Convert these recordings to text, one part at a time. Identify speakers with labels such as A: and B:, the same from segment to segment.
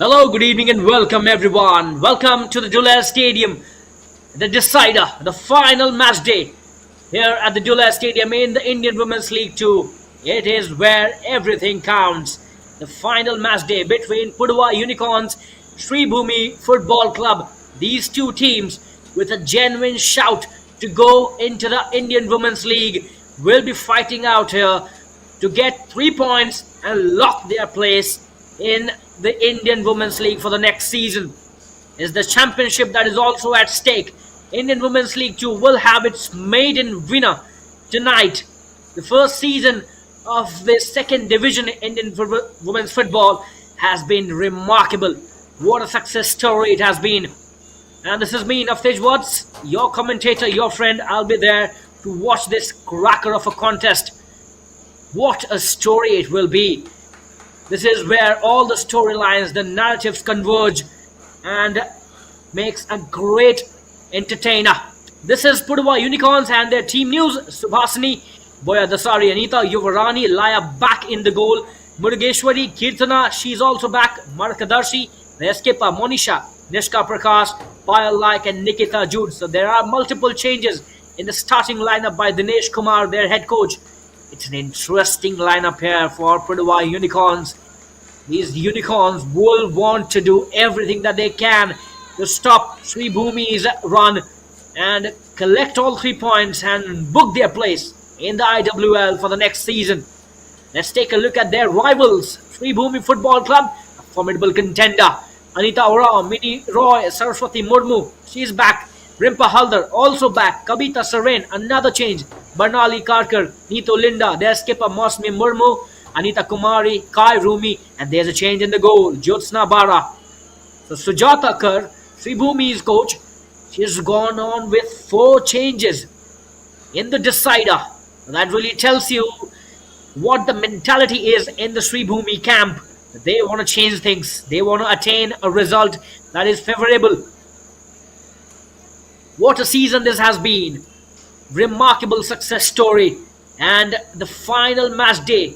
A: Hello, good evening, and welcome everyone. Welcome to the Dulles Stadium, the decider, the final match day here at the Dulles Stadium in the Indian Women's League 2. It is where everything counts. The final match day between Pudhuvai Unicorns, Sreebhumi Football Club. These two teams with a genuine shout to go into the Indian Women's League will be fighting out here to get 3 points and lock their place in the Indian Women's League for the next season. Is the championship that is also at stake. Indian Women's League 2 will have its maiden winner tonight. The first season of the second division Indian women's football has been remarkable. What a success story it has been. And this is me, Naftaj Watts, your commentator, your friend. I'll be there to watch this cracker of a contest. What a story it will be. This is where all the storylines, the narratives converge and makes a great entertainer. This is Pudhuvai Unicorns and their team news. Subhasini, Boya Dasari, Anita, Yuvarani, Laya back in the goal. Murugeshwari, Kirtana, she's also back. Markadarshi, their skipper, Monisha, Nishka Prakash, Payal Like and Nikita Jude. So there are multiple changes in the starting lineup by Dinesh Kumar, their head coach. It's an interesting lineup here for Pudhuvai Unicorns. These Unicorns will want to do everything that they can to stop Sreebhumi's run and collect all 3 points and book their place in the IWL for the next season. Let's take a look at their rivals. Sreebhumi Football Club, a formidable contender. Anita Orao, Mini Roy, Saraswati Murmu, she's back. Rimpa Haldar also back. Kabita Saren, another change. Barnali Karkar, Nito Linda, their skipper Mosmi Murmu, Anita Kumari, Kai Rumi, and there's a change in the goal. Jyotsna Bara. So Sujata Kar, Sreebhumi's coach, she's gone on with 4 changes in the decider. That really tells you what the mentality is in the Sreebhumi camp. They want to change things. They want to attain a result that is favorable. What a season this has been. Remarkable success story. And the final match day.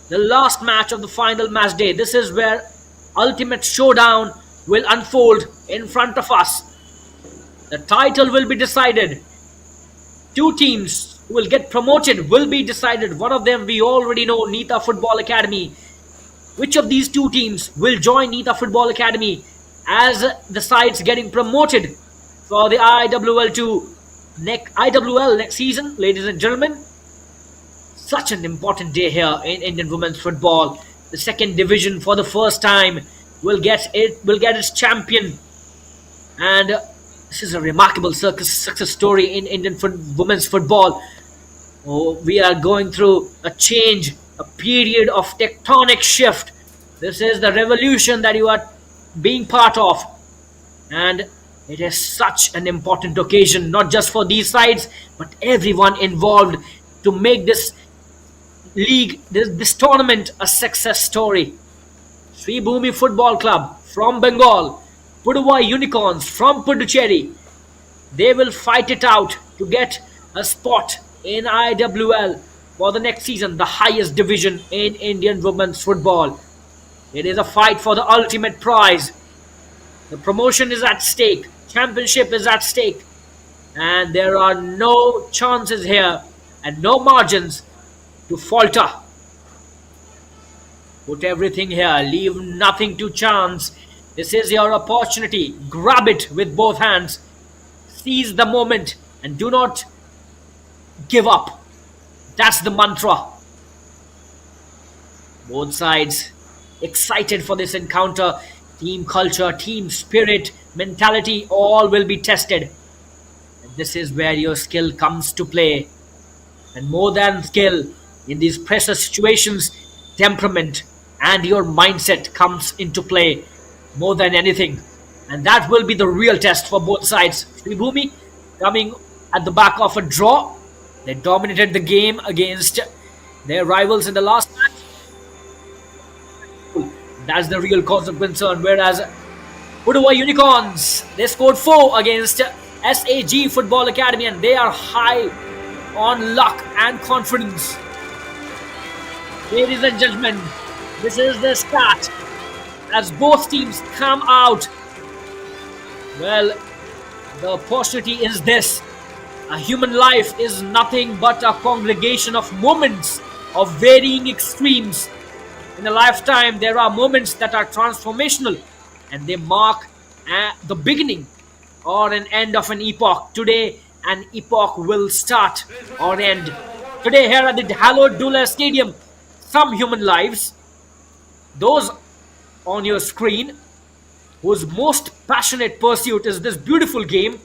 A: The last match of the final match day. This is where ultimate showdown will unfold in front of us. The title will be decided. 2 teams who will get promoted will be decided. One of them we already know, Nita Football Academy. Which of these 2 teams will join Nita Football Academy as the sides getting promoted for the IWL next season, ladies and gentlemen? Such an important day here in Indian women's football. The second division for the first time will get its champion, and this is a remarkable success story in Indian women's football. Oh, we are going through a change, a period of tectonic shift. This is the revolution that you are being part of, and it is such an important occasion, not just for these sides, but everyone involved to make this league, this tournament, a success story. Sreebhumi Football Club from Bengal, Pudhuvai Unicorns from Puducherry. They will fight it out to get a spot in IWL for the next season, the highest division in Indian women's football. It is a fight for the ultimate prize. The promotion is at stake. Championship is at stake. And there are no chances here and no margins to falter. Put everything here. Leave nothing to chance. This is your opportunity. Grab it with both hands. Seize the moment and do not give up. That's the mantra. Both sides excited for this encounter. Team culture, team spirit, mentality, all will be tested. And this is where your skill comes to play. And more than skill, in these pressure situations, temperament and your mindset comes into play more than anything. And that will be the real test for both sides. Sreebhumi coming at the back of a draw. They dominated the game against their rivals in the last match. That's the real cause of concern. Whereas Pudhuvai Unicorns, they scored 4 against SAG Football Academy, and they are high on luck and confidence. Ladies and gentlemen, this is the start as both teams come out. Well, the opportunity is this. A human life is nothing but a congregation of moments of varying extremes. In a lifetime, there are moments that are transformational and they mark the beginning or an end of an epoch. Today, an epoch will start or end. Today, here at the hallowed Dula Stadium, some human lives, those on your screen, whose most passionate pursuit is this beautiful game,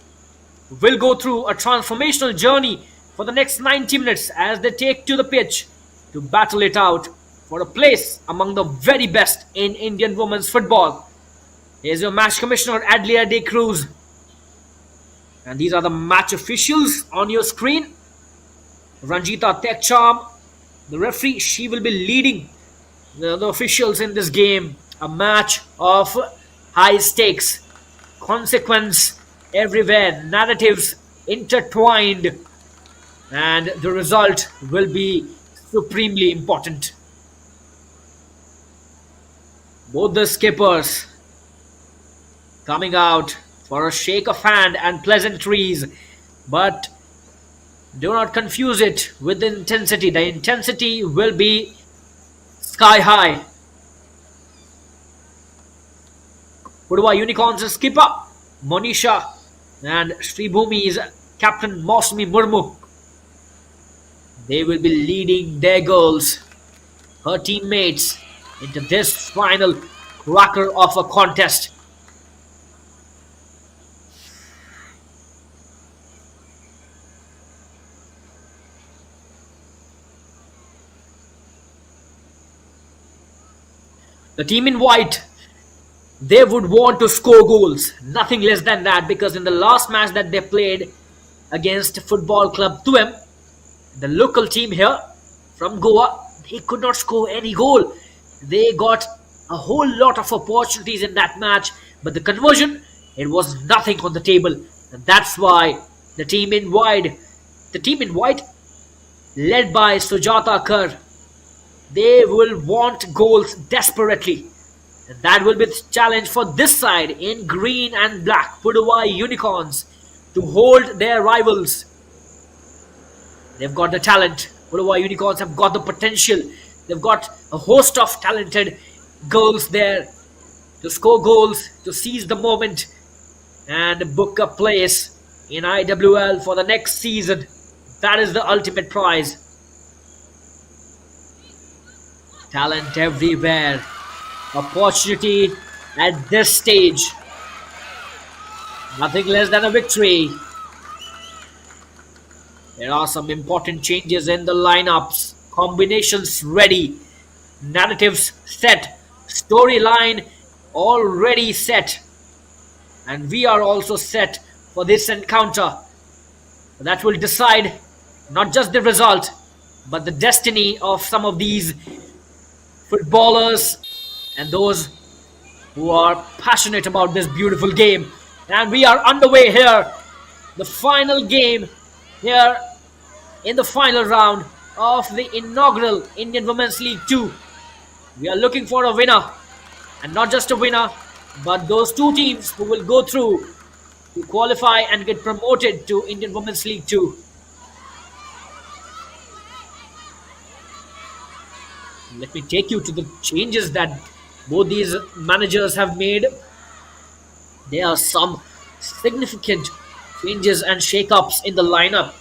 A: will go through a transformational journey for the next 90 minutes as they take to the pitch to battle it out for a place among the very best in Indian women's football. Here's your match commissioner, Adlia De Cruz. And these are the match officials on your screen. Ranjita Tekcham, the referee, she will be leading the officials in this game. A match of high stakes, consequence everywhere, narratives intertwined, and the result will be supremely important. Both the skippers coming out for a shake of hand and pleasantries, but do not confuse it with the intensity. The intensity will be sky high. Pudhuvai Unicorns' skipper Monisha and Sreebhumi's captain Mosmi Murmu. They will be leading their girls, her teammates, into this final cracker of a contest. The team in white, they would want to score goals, nothing less than that, because in the last match that they played against Football Club Tuem, the local team here from Goa, they could not score any goal. They got a whole lot of opportunities in that match, but the conversion, it was nothing on the table. And that's why the team in white, led by Sujata Kar, they will want goals desperately. And that will be the challenge for this side in green and black, Pudhuvai Unicorns, to hold their rivals. They've got the talent. Pudhuvai Unicorns have got the potential. They've got a host of talented girls there to score goals, to seize the moment and book a place in IWL for the next season. That is the ultimate prize. Talent everywhere. Opportunity at this stage. Nothing less than a victory. There are some important changes in the lineups. Combinations ready. Narratives set. Storyline already set. And we are also set for this encounter. That will decide not just the result, but the destiny of some of these footballers and those who are passionate about this beautiful game. And we are underway here. The final game here in the final round of the inaugural Indian Women's League 2. We are looking for a winner. And not just a winner, but those two teams who will go through to qualify and get promoted to Indian Women's League 2. Let me take you to the changes that both these managers have made. There are some significant changes and shake-ups in the lineup.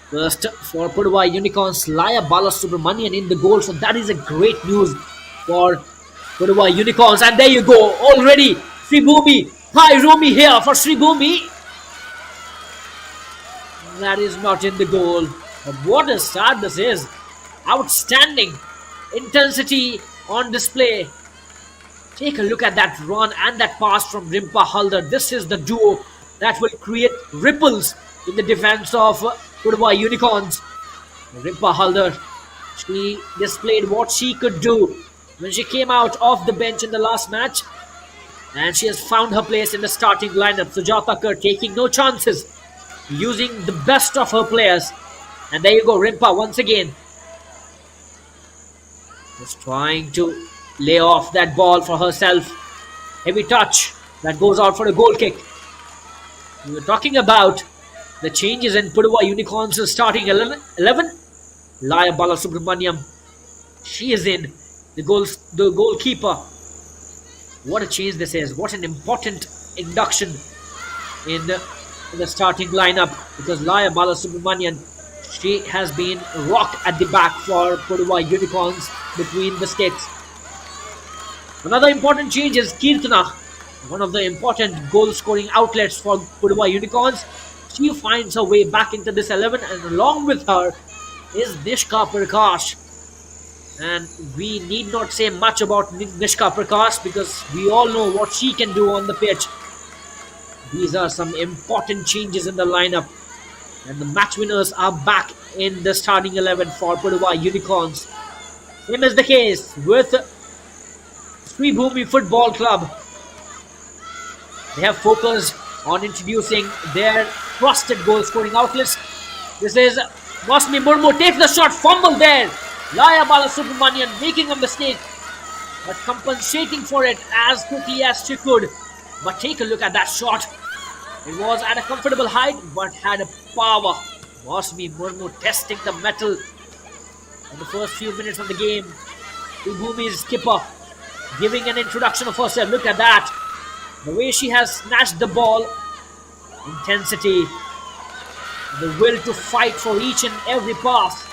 A: First, for Pudhuvai Unicorns, Laya Balasubramanian in the goal. So that is a great news for Pudhuvai Unicorns. And there you go, already Sreebhumi. Hi, Rumi here for Sreebhumi. That is not in the goal. But what a start this is. Outstanding intensity on display. Take a look at that run and that pass from Rimpa Haldar. This is the duo that will create ripples in the defense of Pudhuvai Unicorns. Rimpa Haldar, she displayed what she could do when she came out of the bench in the last match. And she has found her place in the starting lineup. Sujata Kar taking no chances, using the best of her players. And there you go, Rimpa once again. Just trying to lay off that ball for herself. Heavy touch that goes out for a goal kick. We were talking about the changes in Pudhuvai Unicorns starting 11. Laya Balasubramaniam, she is in. The goalkeeper. What a change this is. What an important induction in the starting lineup, because Laya Balasubramanian, she has been rock at the back for Pudhuvai Unicorns between the sticks. Another important change is Kirtana, one of the important goal-scoring outlets for Pudhuvai Unicorns. She finds her way back into this 11, and along with her is Nishka Prakash. And we need not say much about Nishka Prakash because we all know what she can do on the pitch. These are some important changes in the lineup, and the match winners are back in the starting 11 for Pudhuvai Unicorns. Same is the case with Sreebhumi Football Club. They have focused on introducing their trusted goal-scoring outlets. This is Mosmi Murmu takes the shot, fumble there. Laya Balasubramanian making a mistake, but compensating for it as quickly as she could. But take a look at that shot. It was at a comfortable height, but had a power. Mosmi Murmu testing the metal in the first few minutes of the game. Sreebhumi's skipper giving an introduction of herself. Look at that. The way she has snatched the ball. Intensity. The will to fight for each and every pass.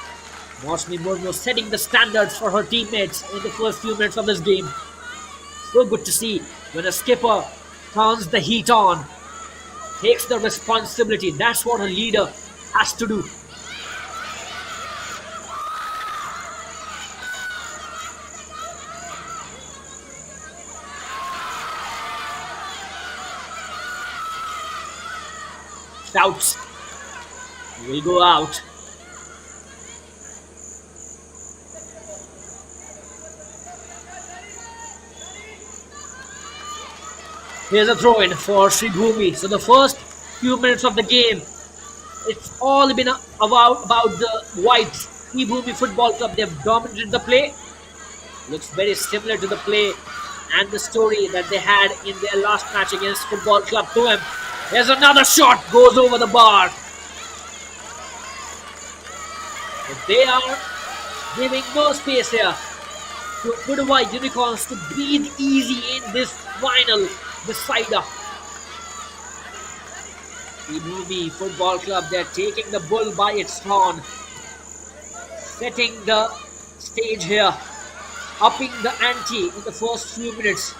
A: Mosmi Murmu setting the standards for her teammates in the first few minutes of this game. So good to see when a skipper turns the heat on, takes the responsibility. That's what a leader has to do. Shouts will go out. Here's a throw-in for Sreebhumi. So the first few minutes of the game, it's all been about the whites. Sreebhumi Football Club, they've dominated the play. Looks very similar to the play and the story that they had in their last match against Football Club 2M. There's another shot, goes over the bar. But they are giving no space here to Pudhuvai Unicorns to breathe easy in this final decider. Sreebhumi Football Club, they're taking the bull by its horn, setting the stage here, upping the ante in the first few minutes.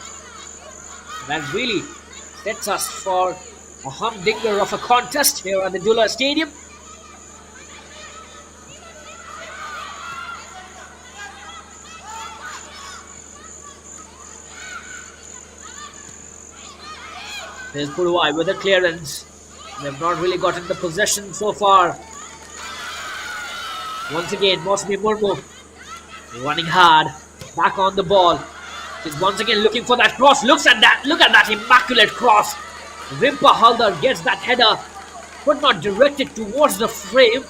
A: That really sets us for a humdinger of a contest here at the Dula Stadium. There's Pudhuvai with a clearance. They've not really gotten the possession so far. Once again, Mosmi Murmu running hard, back on the ball. She's once again looking for that cross. Look at that immaculate cross. Rimpa Haldar gets that header, but not directed towards the frame.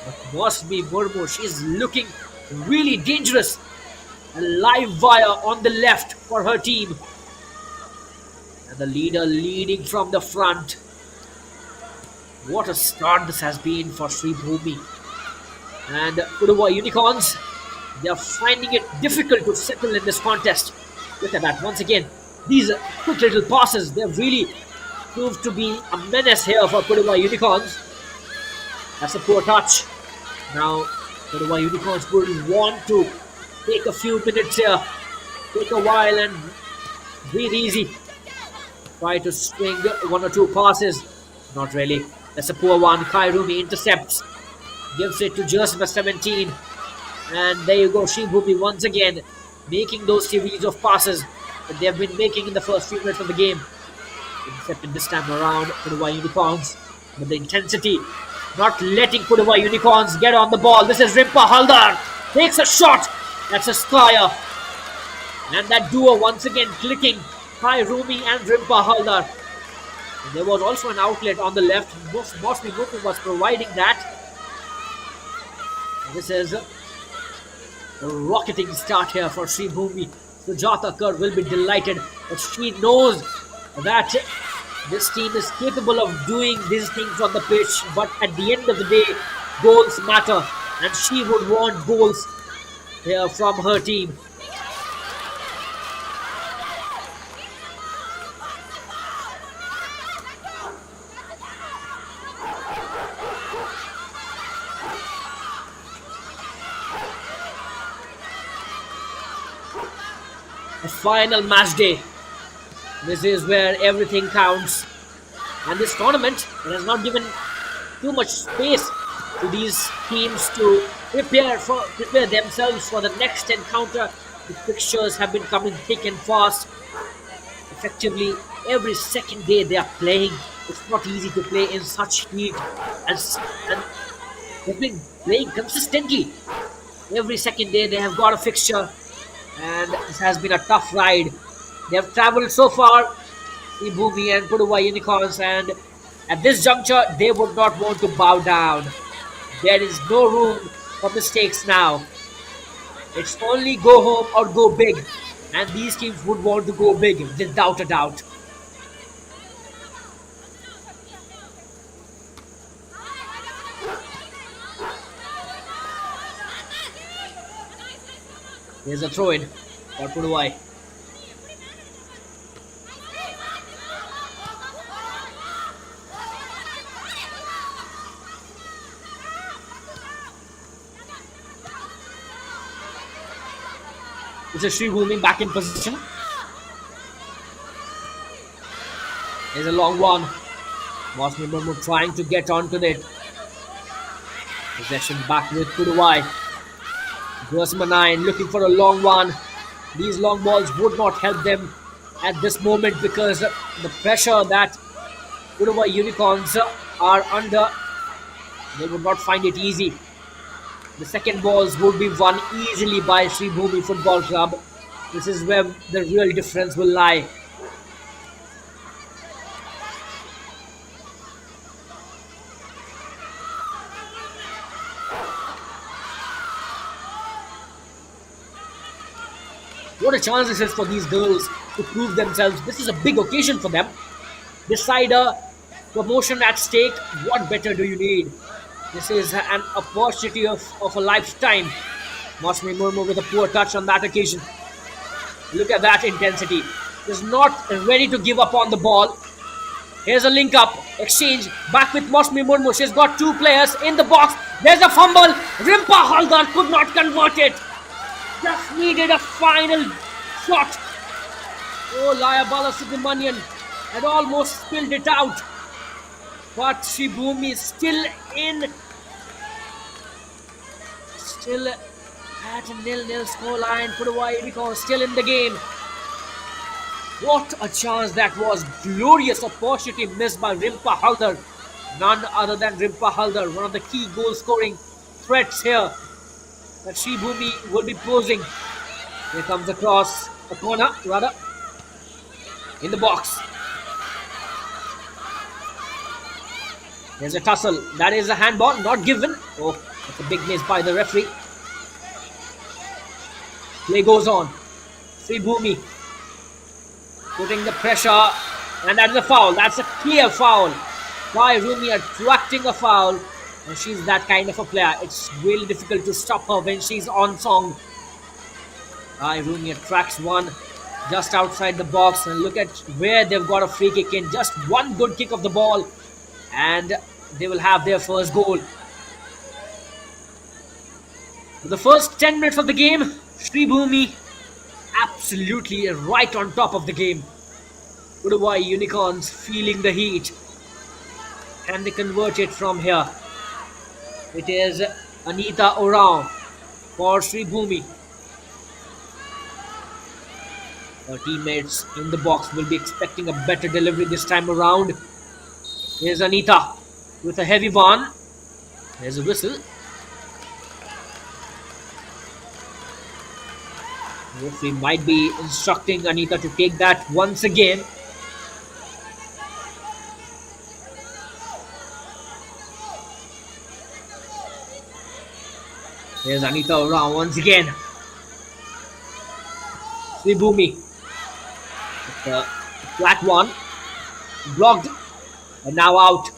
A: But Mosmi Murmu, she's looking really dangerous. A live wire on the left for her team. And the leader leading from the front. What a start this has been for Sreebhumi. And Pudhuvai Unicorns, they are finding it difficult to settle in this contest. Look at that once again. These quick little passes, they've really proved to be a menace here for Pudhuvai Unicorns. That's a poor touch. Now, Pudhuvai Unicorns would want to take a few minutes here, take a while and breathe easy. Try to swing one or two passes. Not really. That's a poor one. Khairumi intercepts. Gives it to just number 17. And there you go. Sreebhumi once again making those series of passes that they've been making in the first few minutes of the game. Intercepted this time around Pudhuvai Unicorns. But the intensity, not letting Pudhuvai Unicorns get on the ball. This is Rimpa Haldar. Takes a shot. That's a Skaya. And that duo once again clicking. Khairumi and Rimpa Haldar. And there was also an outlet on the left. Mosmi Murmu was providing that. And this is a rocketing start here for Sreebhumi Sujata Kar will be delighted, but she knows that this team is capable of doing these things on the pitch, but at the end of the day, goals matter, and she would want goals here from her team. A final match day. This is where everything counts. And this tournament, it has not given too much space to these teams to prepare themselves for the next encounter. The fixtures have been coming thick and fast. Effectively, every second day they are playing. It's not easy to play in such heat, and they've been playing consistently. Every second day they have got a fixture, and this has been a tough ride. They have travelled so far, Sreebhumi and Pudhuvai Unicorns, and at this juncture, they would not want to bow down. There is no room for mistakes now. It's only go home or go big, and these teams would want to go big without a doubt. There's a throw in for Pudhuvai. This is Sreebhumi back in position. There's a long one. Mosmi Murmu trying to get onto it. Possession back with Pudhuvai. Guasma 9 looking for a long one. These long balls would not help them at this moment because the pressure that Pudhuvai Unicorns are under, they would not find it easy. The second balls would be won easily by Sreebhumi Football Club. This is where the real difference will lie. What a chance this is for these girls to prove themselves. This is a big occasion for them. Beside a promotion at stake, what better do you need? This is an opportunity of a lifetime. Mosmi Murmu with a poor touch on that occasion. Look at that intensity. Is not ready to give up on the ball. Here's a link up exchange back with Mosmi Murmu. She's got two players in the box. There's a fumble. Rimpa Haldar could not convert it. Just needed a final shot. Oh, Laya Balasubramanian had almost spilled it out. But Sreebhumi is still in. Still at a 0-0 scoreline. Pudhuvai Unicorns still in the game. What a chance that was. Glorious opportunity missed by Rimpa Haldar. None other than Rimpa Haldar. One of the key goal scoring threats here that Sreebhumi will be posing. Here comes the cross. A corner, rather. In the box. There's a tussle. That is a handball. Not given. Oh, that's a big miss by the referee. Play goes on. Sreebhumi putting the pressure. And that's a foul. That's a clear foul. By Rumi attracting a foul. And she's that kind of a player. It's really difficult to stop her when she's on song. Rumi attracts one just outside the box. And look at where they've got a free kick in. Just one good kick of the ball. And they will have their first goal. The first 10 minutes of the game, Sreebhumi absolutely right on top of the game. Pudhuvai Unicorns feeling the heat. Can they convert it from here? It is Anita Orao for Sreebhumi. Her teammates in the box will be expecting a better delivery this time around. Here's Anita with a heavy one. There's a whistle. Referee might be instructing Anita to take that once again. Here's Anita around once again. Sreebhumi. The flat one. Blocked. And now out.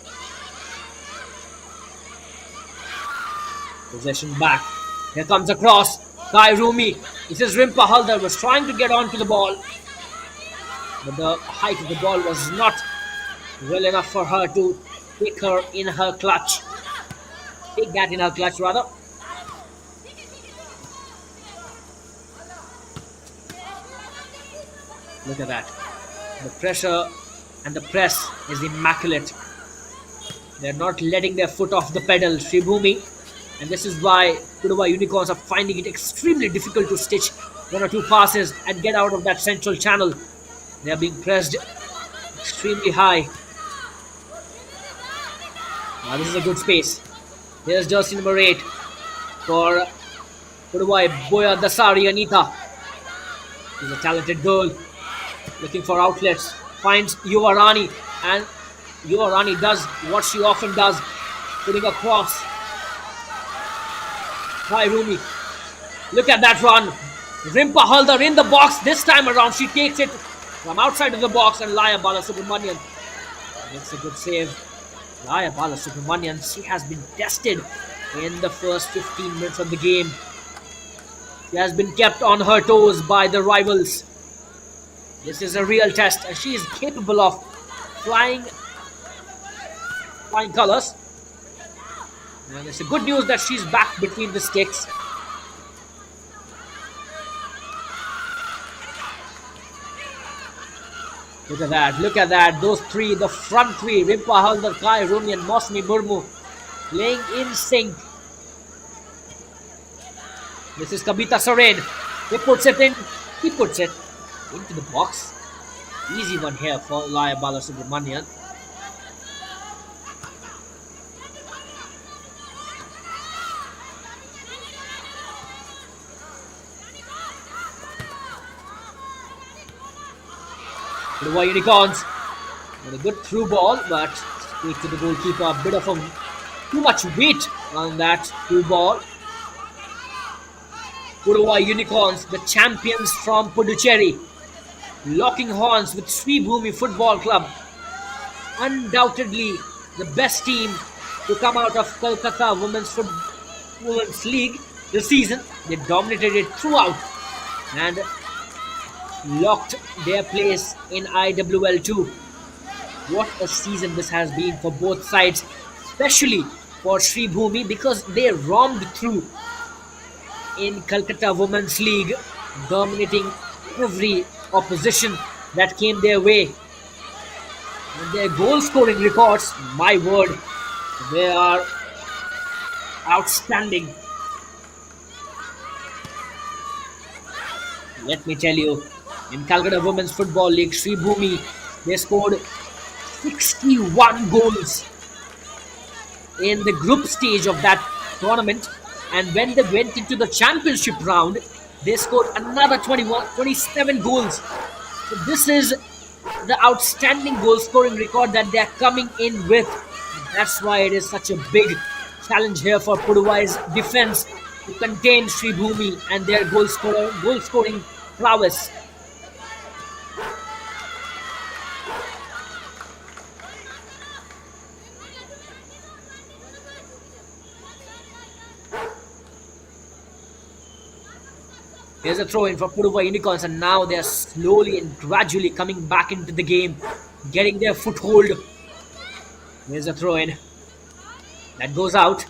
A: Possession back. Here comes a cross. Kai Rumi. This is Rimpa Haldar was trying to get onto the ball. But the height of the ball was not well enough for her to take her in her clutch. Take that in her clutch rather. Look at that. The pressure and the press is immaculate. They're not letting their foot off the pedal. Sreebhumi. And this is why Pudhuvai Unicorns are finding it extremely difficult to stitch one or two passes and get out of that central channel. They are being pressed extremely high. Now this is a good space. Here's jersey number 8 for Pudhuvai, Boya Dasari Anita. She's a talented girl looking for outlets. Finds Yuva Rani, and Yuva Rani does what she often does, putting a cross. Kai Rumi. Look at that run. Rimpa Haldar in the box. This time around, she takes it from outside of the box, and Laya Balasubramanian makes a good save. Laya Balasubramanian, she has been tested in the first 15 minutes of the game. She has been kept on her toes by the rivals. This is a real test, and she is capable of flying colors. And it's a good news that she's back between the sticks. Look at that, look at that. Those three, the front three, Rimpa Haldar, Kai Rumi and Mosmi Murmu, playing in sync. This is Kabita Soren. He puts it in. He puts it into the box. Easy one here for Laya Balasubramanian. Pudhuvai Unicorns with a good through ball, but straight to the goalkeeper. A bit of too much weight on that through ball. Pudhuvai Unicorns, the champions from Puducherry, locking horns with Sreebhumi Football Club. Undoubtedly the best team to come out of Kolkata Women's League this season. They dominated it throughout and locked their place in IWL 2. What a season this has been for both sides, especially for Sreebhumi, because they roamed through in Kolkata Women's League, dominating every opposition that came their way. And their goal scoring records, my word, they are outstanding. Let me tell you, in Calcutta Women's Football League, Sreebhumi, they scored 61 goals in the group stage of that tournament, and when they went into the championship round, they scored another 27 goals. So this is the outstanding goal scoring record that they are coming in with. That's why it is such a big challenge here for Pudhuvai's defense to contain Sreebhumi and their goal scoring prowess. Here's a throw in for Pudhuvai Unicorns, and now they're slowly and gradually coming back into the game, getting their foothold. Here's a throw in. That goes out.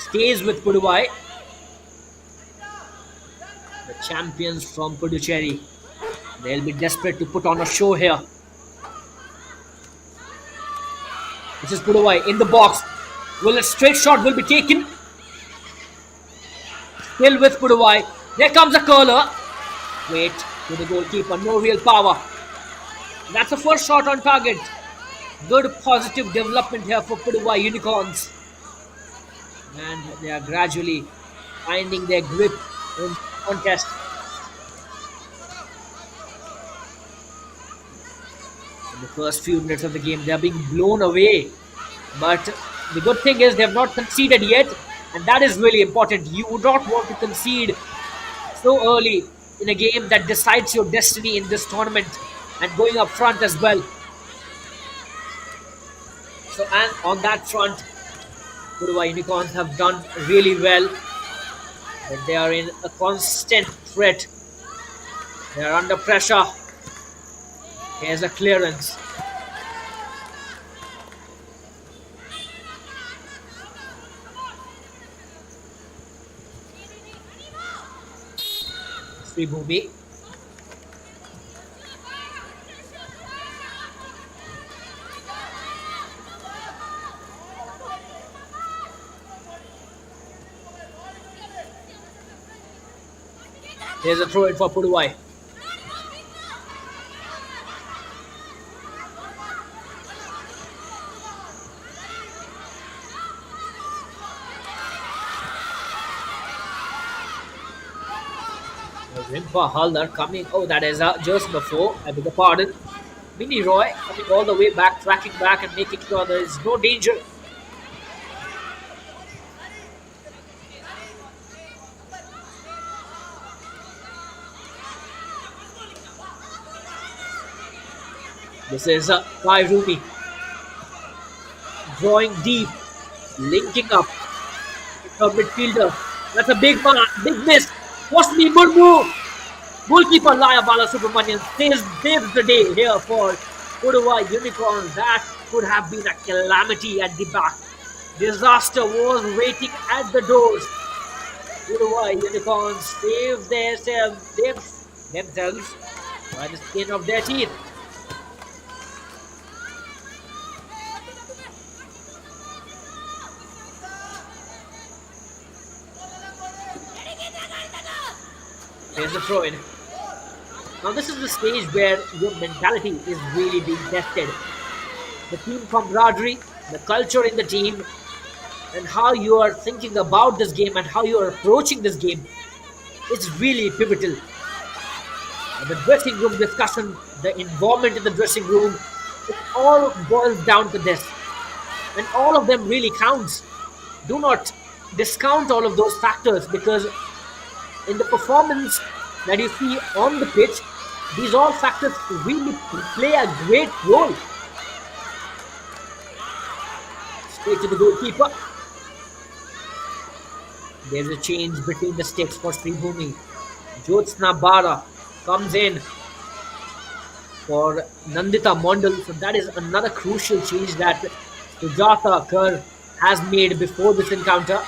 A: Stays with Pudhuvai. The champions from Puducherry. They'll be desperate to put on a show here. This is Pudhuvai in the box. Will a straight shot will be taken? Still with Pudhuvai. There comes a curler. Wait to the goalkeeper. No real power. That's the first shot on target. Good positive development here for Pudhuvai Unicorns. And they are gradually finding their grip in the contest. In the first few minutes of the game, they are being blown away. But the good thing is they have not conceded yet. And that is really important. You would not want to concede so early in a game that decides your destiny in this tournament and going up front as well. So, and on that front, Pudhuvai Unicorns have done really well. But they are in a constant threat. They are under pressure. Here's a clearance. Sreebhumi. Here's a throw in for Pudhuvai. Rimpa Haldar coming. Oh, that is just before. I beg your pardon. Mini Roy coming all the way back, tracking back and making sure there is no danger. This is Kairumi drawing deep, linking up. The midfielder. That's a big man, big miss. Wasmi Murmu. Goalkeeper Laya Balasubramanian saves the day here for Pudhuvai Unicorns. That could have been a calamity at the back. Disaster was waiting at the doors. Pudhuvai Unicorns save themselves by the skin of their teeth. Here's the throw in. Now this is the stage where your mentality is really being tested. The team camaraderie, the culture in the team, and how you are thinking about this game and how you are approaching this game is really pivotal. The dressing room discussion, the involvement in the dressing room, it all boils down to this. And all of them really counts. Do not discount all of those factors because in the performance that you see on the pitch, these all factors really play a great role. Straight to the goalkeeper. There's a change between the sticks for Sreebhumi. Jyotsna Bara comes in for Nandita Mondal. So that is another crucial change that Sujata Kar has made before this encounter.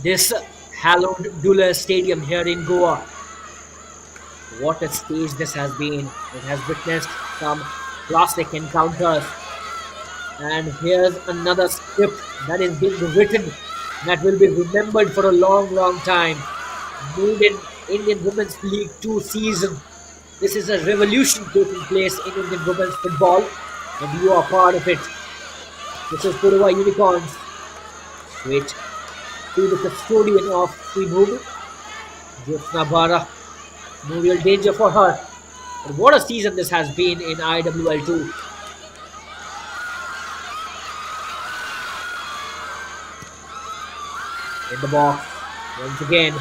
A: This hallowed Dula Stadium here in Goa. What a stage this has been. It has witnessed some classic encounters. And here's another script that is being written that will be remembered for a long, long time. Maiden Indian Women's League 2 season. This is a revolution taking place in Indian women's football and you are part of it. This is Pudhuvai Unicorns. Straight to the custodian of Sreebhumi. Jyotsna Bara. No real danger for her. But what a season this has been in IWL 2. In the box. Once again.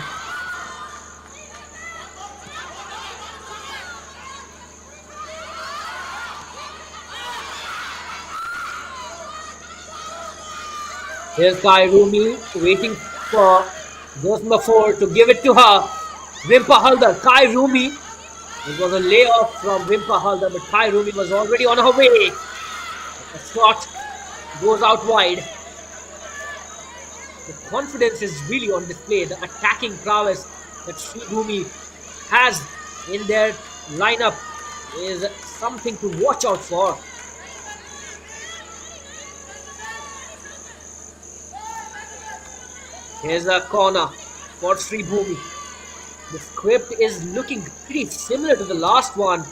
A: Here's Kairumi waiting for Josma 4 to give it to her. Rimpa Haldar, Kairumi. It was a layoff from Rimpa Haldar, but Kairumi was already on her way. A shot goes out wide. The confidence is really on display. The attacking prowess that Sreebhumi has in their lineup is something to watch out for. Here's a corner for Sreebhumi. The script is looking pretty similar to the last one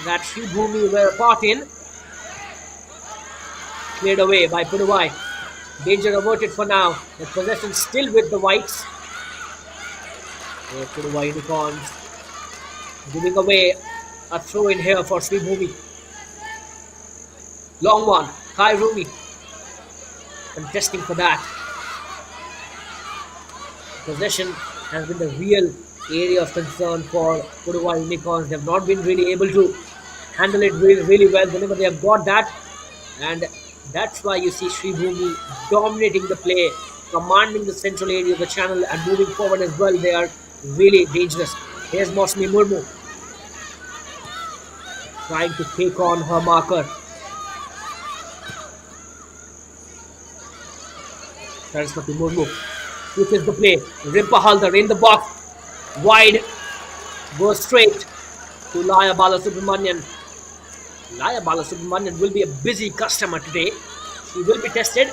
A: that Sreebhumi were a part in. Cleared away by Pudhuvai. Danger averted for now. The possession still with the Whites. Pudhuvai Unicorns giving away a throw in here for Sreebhumi. Long one. Kai Rumi contesting for that. Possession has been the real area of concern for Pudhuvai Unicorns. They have not been really able to handle it really well whenever they have got that. And that's why you see Sreebhumi dominating the play, commanding the central area of the channel and moving forward as well. They are really dangerous. Here's Mosmi Murmu trying to take on her marker. Saraswati Murmu switches the play. Rimpa Haldar in the box. Wide. Goes straight to Laya Balasubramanian. Laya Balasubramanian will be a busy customer today. She will be tested.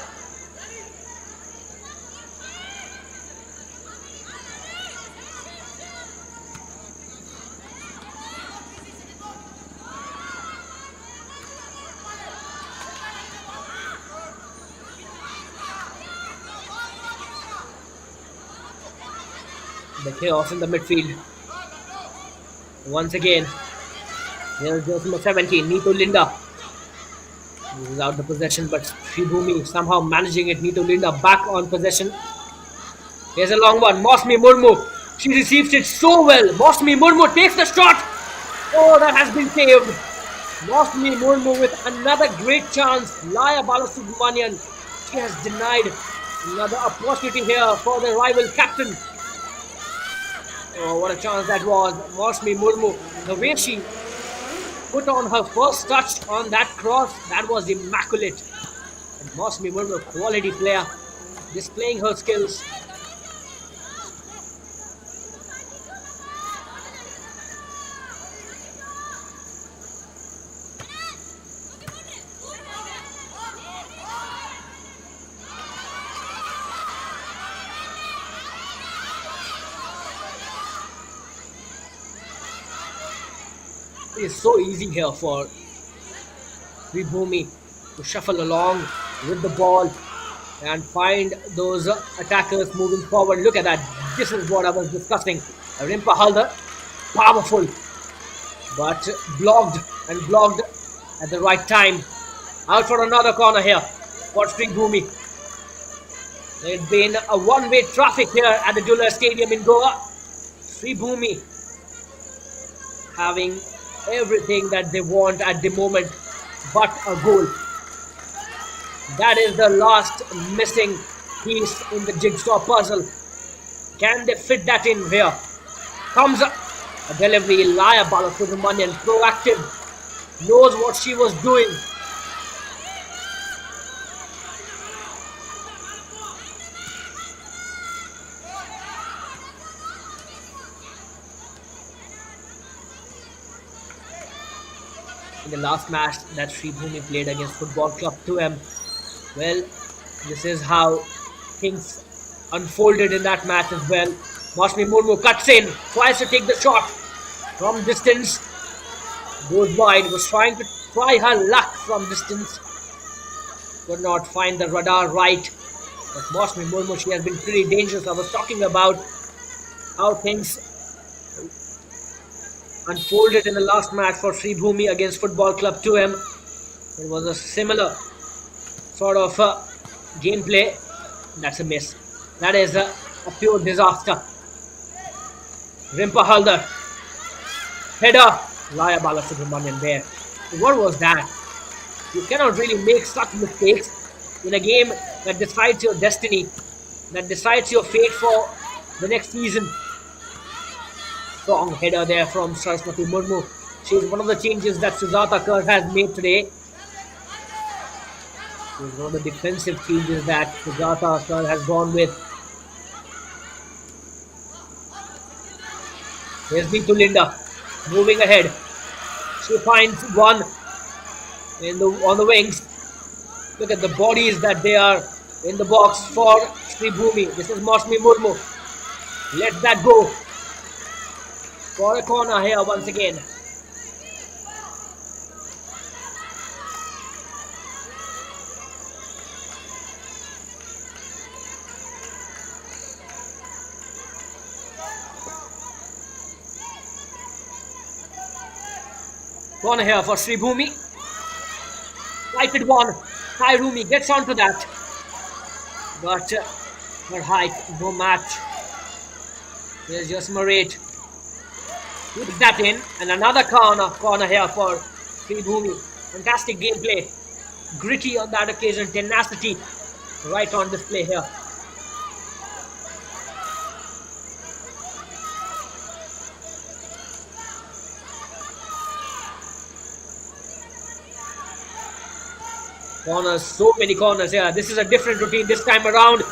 A: The chaos in the midfield. Once again, here's jersey number 17, Neetu Linda. Loses out the possession, but Sreebhumi somehow managing it. Neetu Linda back on possession. Here's a long one, Mosmi Murmu. She receives it so well. Mosmi Murmu takes the shot. Oh, that has been saved. Mosmi Murmu with another great chance. Laya Balasubramanian, she has denied another opportunity here for the rival captain. Oh, what a chance that was. Mosmi Murmu, the way she put on her first touch on that cross, that was immaculate. And Mosmi Murmu, quality player, displaying her skills. It is so easy here for Sreebhumi to shuffle along with the ball and find those attackers moving forward. Look at that. This is what I was discussing. Rimpa Haldar, powerful, but blocked at the right time. Out for another corner here for Sreebhumi. There's been a one-way traffic here at the Jula Stadium in Goa. Sreebhumi having everything that they want at the moment but a goal. That is the last missing piece in the jigsaw puzzle. Can they fit that in here? Comes a delivery. Laya Balasubramanian, proactive, knows what she was doing. In the last match that Sreebhumi played against Football Club 2M, well, this is how things unfolded in that match as well. Mosmi Murmu cuts in, tries to take the shot from distance, goes wide, was trying to try her luck from distance, could not find the radar right. But Mosmi Murmu, she has been pretty dangerous. I was talking about how things unfolded in the last match for Sreebhumi against Football Club 2M. It was a similar sort of gameplay. That's a miss. That is a pure disaster. Rimpa Haldar, header. Laya Balasubramanian there. What was that? You cannot really make such mistakes in a game that decides your destiny, that decides your fate for the next season. Strong header there from Saraswati Murmu. She is one of the changes that Sujata Kar has made today. She is one of the defensive changes that Sujata Kar has gone with. Here's Neetu Linda moving ahead. She finds one on the wings. Look at the bodies that they are in the box for Sreebhumi. This is Mosmi Murmu. Let that go. For a corner here once again. Corner here for Sreebhumi. Lighted one. Rumi gets onto that. But her height, no match. Here's just Marit. Puts that in. And another corner here for Sreebhumi. Fantastic gameplay. Gritty on that occasion. Tenacity right on display here. Corners, so many corners here. This is a different routine this time around.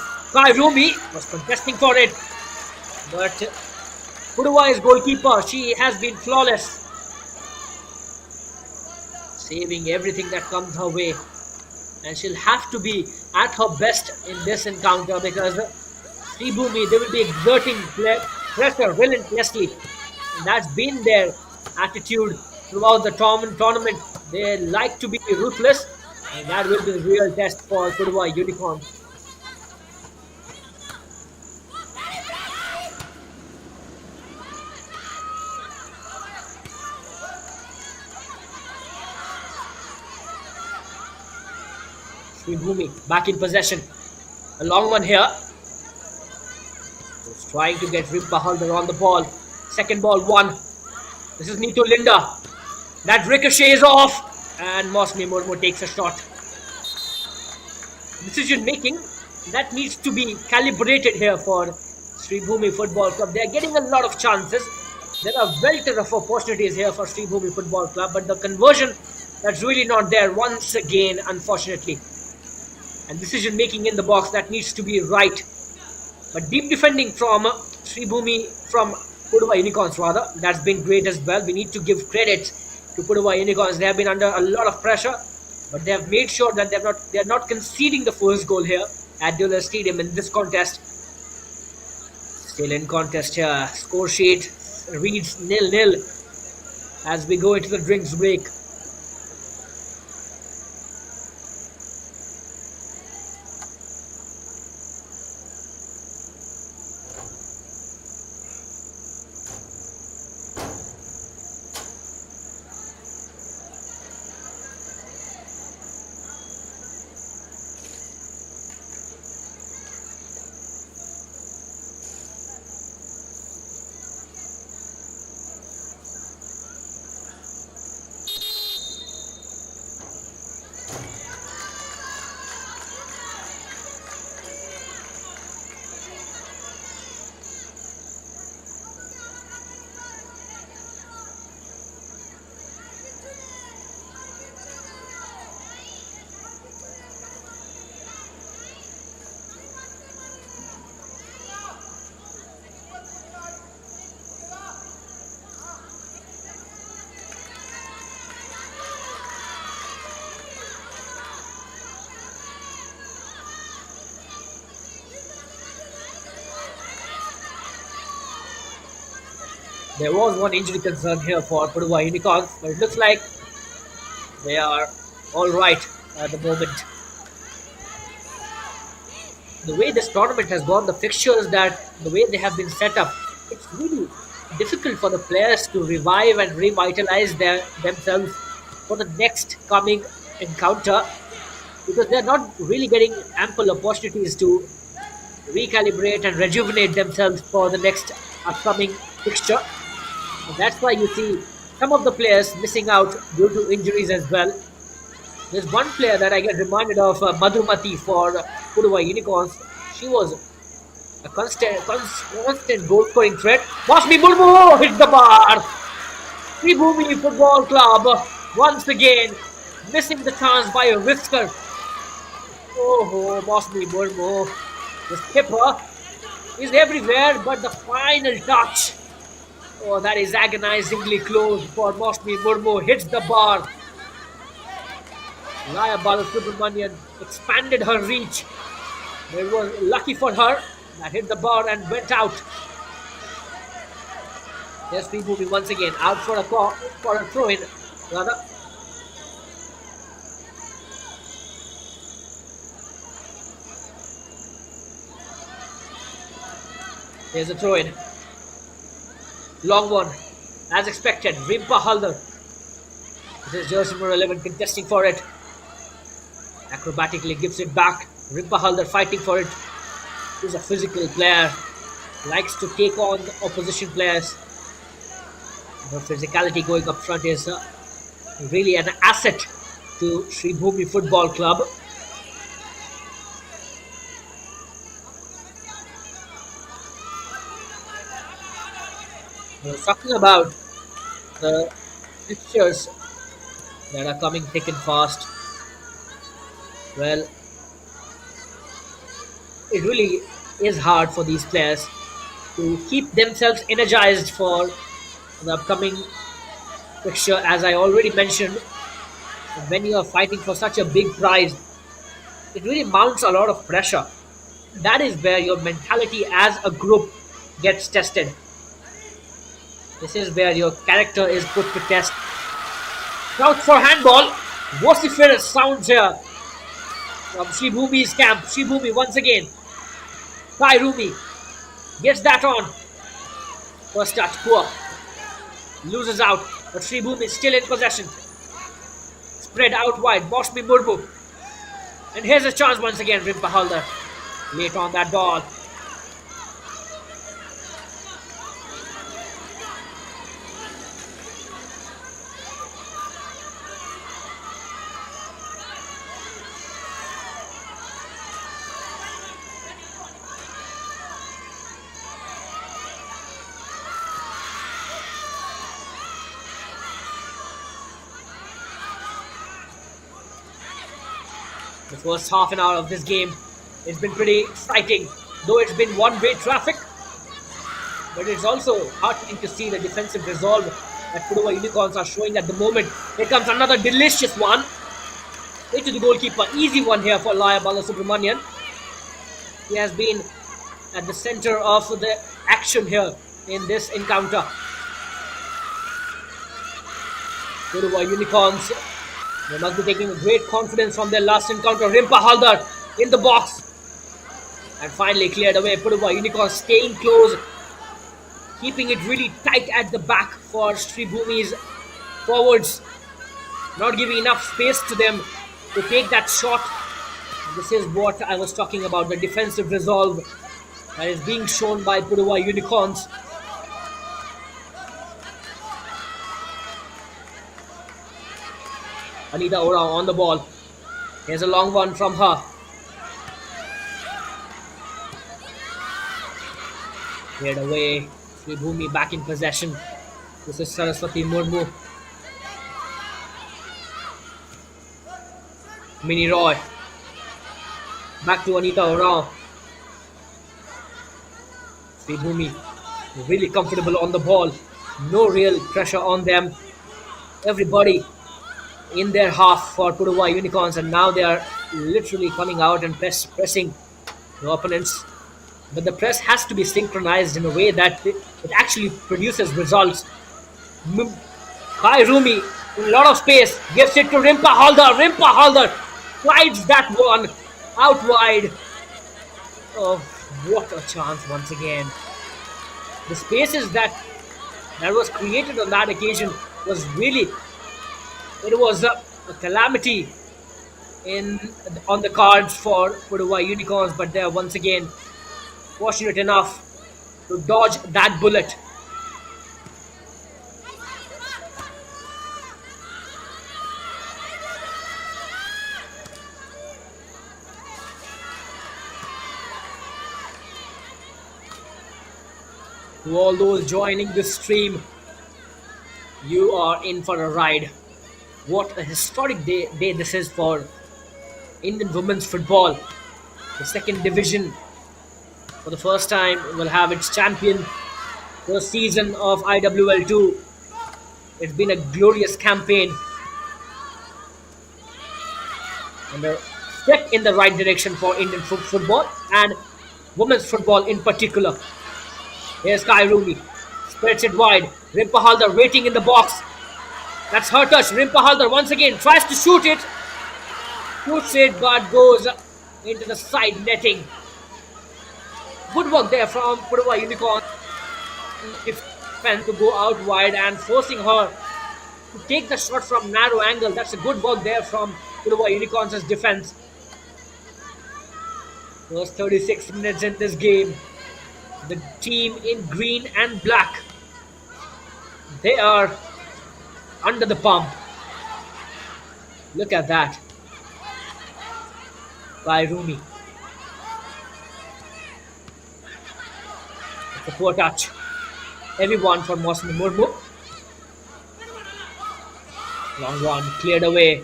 A: Rumi was contesting for it. But Pudhuvai's goalkeeper, she has been flawless. Saving everything that comes her way. And she'll have to be at her best in this encounter because Sreebhumi, they will be exerting pressure relentlessly. And that's been their attitude throughout the tournament. They like to be ruthless. And that will be the real test for Pudhuvai Unicorn. Sreebhumi back in possession. A long one here. He's trying to get Rimpa Halder on the ball. Second ball, one. This is Nito Linda. That ricochets off. And Mosmi Murmu takes a shot. Decision making that needs to be calibrated here for Sreebhumi Football Club. They are getting a lot of chances. There are welter of opportunities here for Sreebhumi Football Club, but the conversion that's really not there once again, unfortunately. And decision making in the box that needs to be right. But deep defending from Sreebhumi, from Pudhuvai Unicorns rather, that's been great as well. We need to give credit to Pudhuvai Unicorns. They have been under a lot of pressure, but they have made sure that they are not conceding the first goal here at IWL Stadium in this contest. Still in contest here. Score sheet reads 0-0 as we go into the drinks break. There was one injury concern here for Pudhuvai Unicorns, but it looks like they are all right at the moment. The way this tournament has gone, the fixtures the way they have been set up, it's really difficult for the players to revive and revitalize themselves for the next coming encounter because they're not really getting ample opportunities to recalibrate and rejuvenate themselves for the next upcoming fixture. And that's why you see some of the players missing out due to injuries as well. There's one player that I get reminded of, Madhumati for Pudhuvai Unicorns. She was a constant goal-scoring threat. Mosmi Murmu hit the bar. Sreebhumi Football Club once again missing the chance by a whisker. Oh, Mosmi Murmu. The skipper is everywhere, but the final touch. Oh, that is agonizingly close for Mosmi Murmu. Hits the bar. Laya Balasubramanian expanded her reach. It was lucky for her that hit the bar and went out. There's Sreebhumi once again out for a throw-in, rather. There's a throw-in. Long one, as expected. Rimpa Halder. This is jersey number 11 contesting for it. Acrobatically gives it back. Rimpa Halder fighting for it. He's a physical player. Likes to take on the opposition players. The physicality going up front is really an asset to Sreebhumi Football Club. We're talking about the fixtures that are coming thick and fast. Well, it really is hard for these players to keep themselves energized for the upcoming fixture. As I already mentioned, when you are fighting for such a big prize, it really mounts a lot of pressure. That is where your mentality as a group gets tested. This is where your character is put to test. Out for handball. Vociferous sounds here from Sreebhumi's camp. Sreebhumi once again. Rumi gets that on. First touch, poor. Loses out, but Sreebhumi is still in possession. Spread out wide, Moshmi Murmu. And here's a chance once again, Rimpa Halder. Late on that ball. The first half an hour of this game, it's been pretty exciting, though it's been one-way traffic. But it's also heartening to see the defensive resolve that Pudhuvai Unicorns are showing at the moment. Here comes another delicious one. Straight to the goalkeeper. Easy one here for Laya Balasubramanian. He has been at the center of the action here in this encounter. Pudhuvai Unicorns, they must be taking great confidence from their last encounter. Rimpa Halder in the box. And finally cleared away. Pudhuvai Unicorns staying close. Keeping it really tight at the back for Sreebhumi's forwards. Not giving enough space to them to take that shot. This is what I was talking about. The defensive resolve that is being shown by Pudhuvai Unicorns. Anita Orao on the ball. Here's a long one from her. Cleared away. Sreebhumi back in possession. This is Saraswati Murmu. Mini Roy. Back to Anita Orao. Sreebhumi really comfortable on the ball. No real pressure on them. Everybody in their half for Pudhuvai Unicorns, and now they are literally coming out and pressing the opponents. But the press has to be synchronized in a way that it actually produces results. Rumi, a lot of space, gives it to Rimpa Halder. Rimpa Halder slides that one out wide. Oh, what a chance once again. The spaces that was created on that occasion was really, it was a calamity on the cards for Pudhuvai Unicorns, but they're once again fortunate enough to dodge that bullet. To all those joining this stream, you are in for a ride. What a historic day this is for Indian women's football. The second division, for the first time, will have its champion. First season of IWL 2. It's been a glorious campaign and a step in the right direction for Indian football and women's football in particular. Here's Rumi. Spreads it wide. Rimpa Halder waiting in the box. That's her touch. Rimpa Halder once again tries to shoot it. Shoots it, but goes into the side netting. Good work there from Pudhuvai Unicorn. Defense to go out wide and forcing her to take the shot from narrow angle. That's a good work there from Pudhuvai Unicorns' defense. First 36 minutes in this game. The team in green and black, they are under the pump. Look at that. By Rumi. It's a poor touch. Everyone for Mosmi Murmu. Long one, cleared away.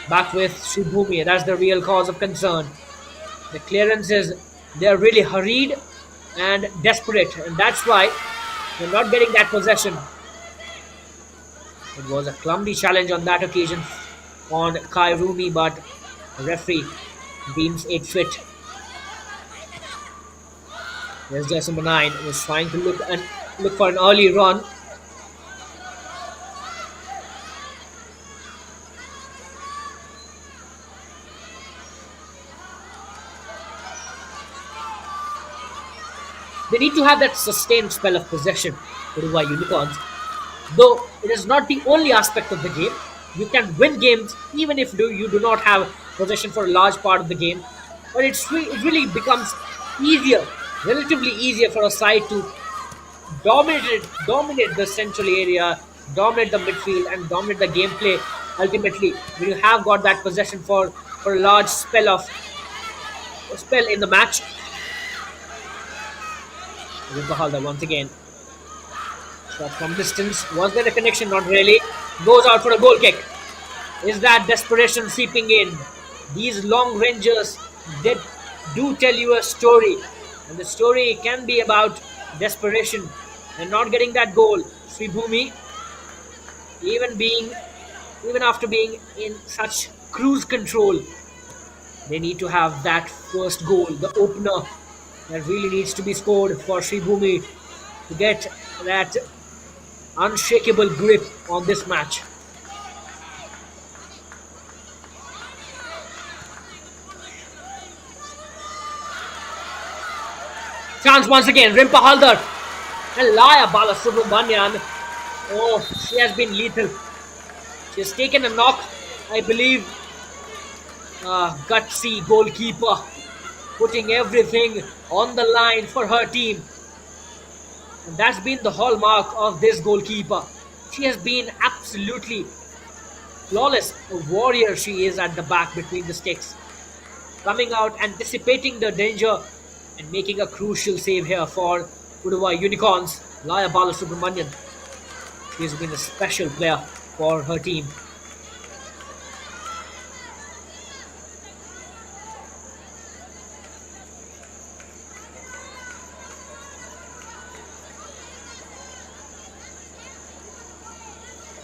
A: Back with Sreebhumi. That's the real cause of concern. The clearances, they're really hurried and desperate, and that's why they're not getting that possession. It was a clumsy challenge on that occasion on Kai Rumi, but the referee deems it fit. There's just number 9, was trying to look for an early run. They need to have that sustained spell of possession, Pudhuvai Unicorns. Though it is not the only aspect of the game. You can win games even if you do not have possession for a large part of the game. But it really becomes easier, relatively easier for a side to dominate the central area, dominate the midfield, and dominate the gameplay ultimately when you have got that possession for a large spell in the match. Halder once again. Shot from distance. Was there a connection? Not really. Goes out for a goal kick. Is that desperation seeping in? These long rangers, they do tell you a story. And the story can be about desperation and not getting that goal. Sreebhumi, even after being in such cruise control, they need to have that first goal, the opener. That really needs to be scored for Sreebhumi to get that unshakable grip on this match. Chance once again, Rimpa Haldar and Laya Balasubramanian. Oh, she has been lethal. She has taken a knock, I believe. Gutsy goalkeeper, putting everything on the line for her team. And that's been the hallmark of this goalkeeper. She has been absolutely flawless. A warrior she is at the back between the sticks. Coming out, anticipating the danger and making a crucial save here for Pudhuvai Unicorns. Laya Balasubramanian. She's been a special player for her team.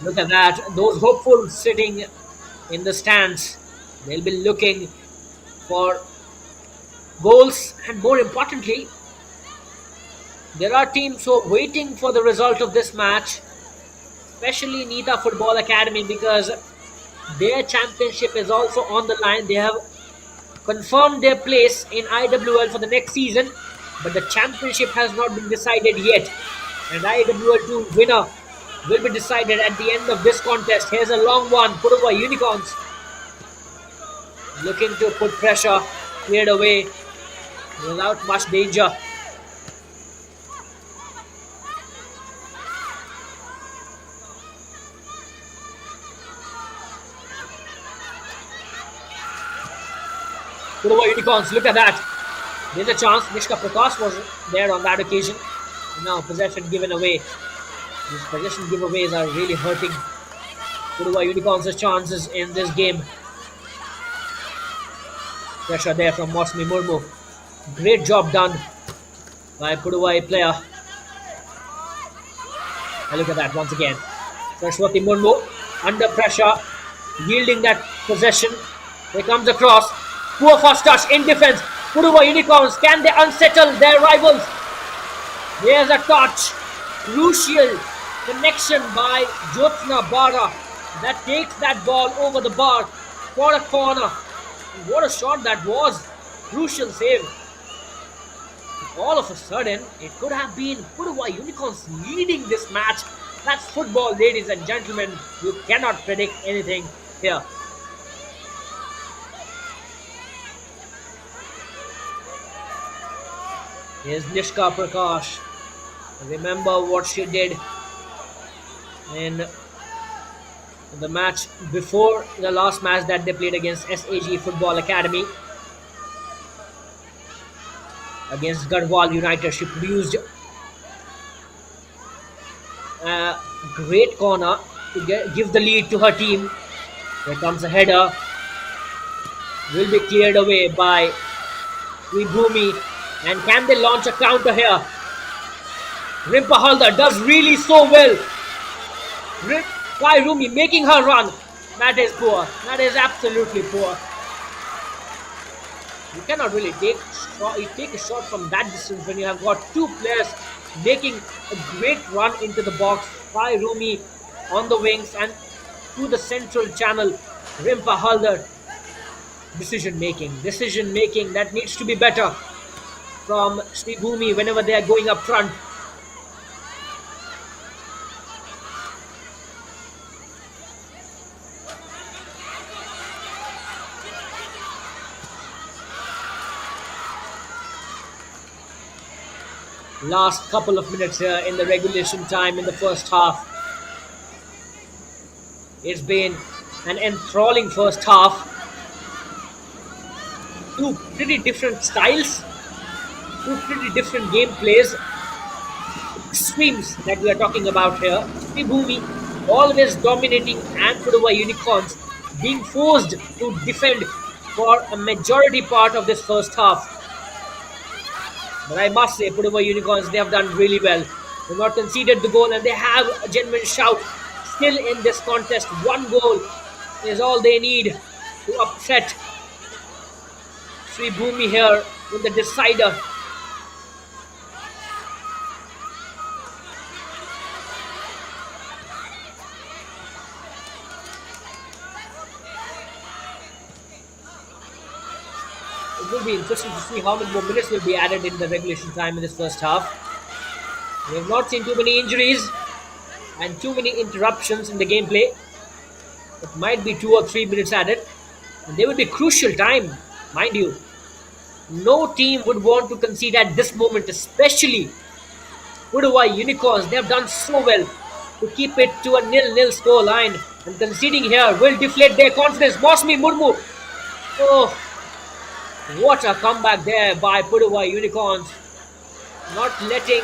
A: Look at that. Those hopefuls sitting in the stands. They'll be looking for goals, and more importantly, there are teams who are waiting for the result of this match, especially Nita Football Academy, because their championship is also on the line. They have confirmed their place in IWL for the next season, but the championship has not been decided yet, and IWL 2 winner will be decided at the end of this contest. Here's a long one. Pudhuvai Unicorns looking to put pressure, cleared away without much danger. Pudhuvai Unicorns, look at that. There's a chance. Nishka Prakash was there on that occasion. And now possession given away. These possession giveaways are really hurting Pudhuvai Unicorns' chances in this game. Pressure there from Mosmi Murmu. Great job done by Pudhuvai player. And look at that once again. Saraswati Murmu under pressure, yielding that possession. Here comes across. Poor first touch in defense. Pudhuvai Unicorns, can they unsettle their rivals? Here's a touch. Crucial connection by Jyotsna Bara that takes that ball over the bar for a corner. And what a shot that was. Crucial save. All of a sudden, it could have been Pudhuvai Unicorns leading this match That's football, ladies and gentlemen. You cannot predict anything here. Here's Nishka Prakash. Remember what she did in the match before the last match that they played against SAG Football Academy against Garhwal United. She produced a great corner to give the lead to her team. Here comes a header. Will be cleared away by Sreebhumi. And can they launch a counter here? Rimpa Halder does really so well. Kai Rumi making her run. That is poor. That is absolutely poor. You cannot really take a shot from that distance when you have got two players making a great run into the box. Kai Rumi on the wings and through the central channel. Rimpa Halder. Decision making that needs to be better from Sreebhumi whenever they are going up front. Last couple of minutes here in the regulation time in the first half. It's been an enthralling first half. Two pretty different styles, two pretty different game plays, extremes that we are talking about here. Sreebhumi always dominating and Pudhuvai Unicorns being forced to defend for a majority part of this first half. But I must say, Pudhuvai Unicorns, they have done really well. They've not conceded the goal and they have a genuine shout still in this contest. One goal is all they need to upset Sreebhumi here in the decider. It will be interesting to see how many more minutes will be added in the regulation time in this first half. We have not seen too many injuries and too many interruptions in the gameplay. It might be 2 or 3 minutes added. And they will be crucial time, mind you. No team would want to concede at this moment, especially Pudhuvai Unicorns. They have done so well to keep it to a 0-0 score line. And conceding here will deflate their confidence. Mosmi Murmu. Oh, what a comeback there by Pudhuvai Unicorns. Not letting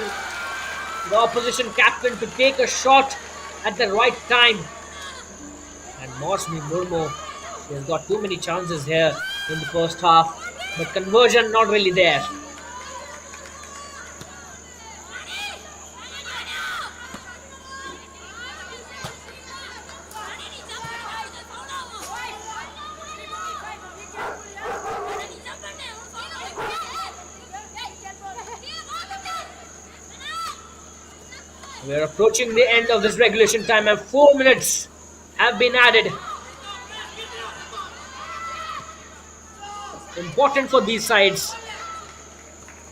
A: the opposition captain to take a shot at the right time. And Mosmi Murmu, she has got too many chances here in the first half. But conversion not really there. We are approaching the end of this regulation time and 4 minutes have been added. Important for these sides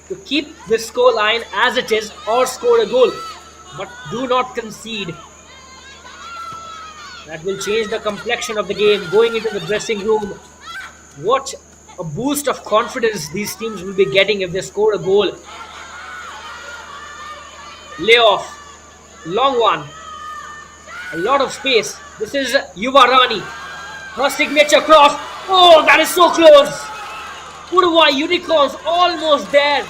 A: to keep the score line as it is or score a goal, but do not concede. That will change the complexion of the game going into the dressing room. What a boost of confidence these teams will be getting if they score a goal. Layoff, long one, a lot of space. This is Yuva Rani, her signature cross. Oh, that is so close. Pudhuvai Unicorns almost there.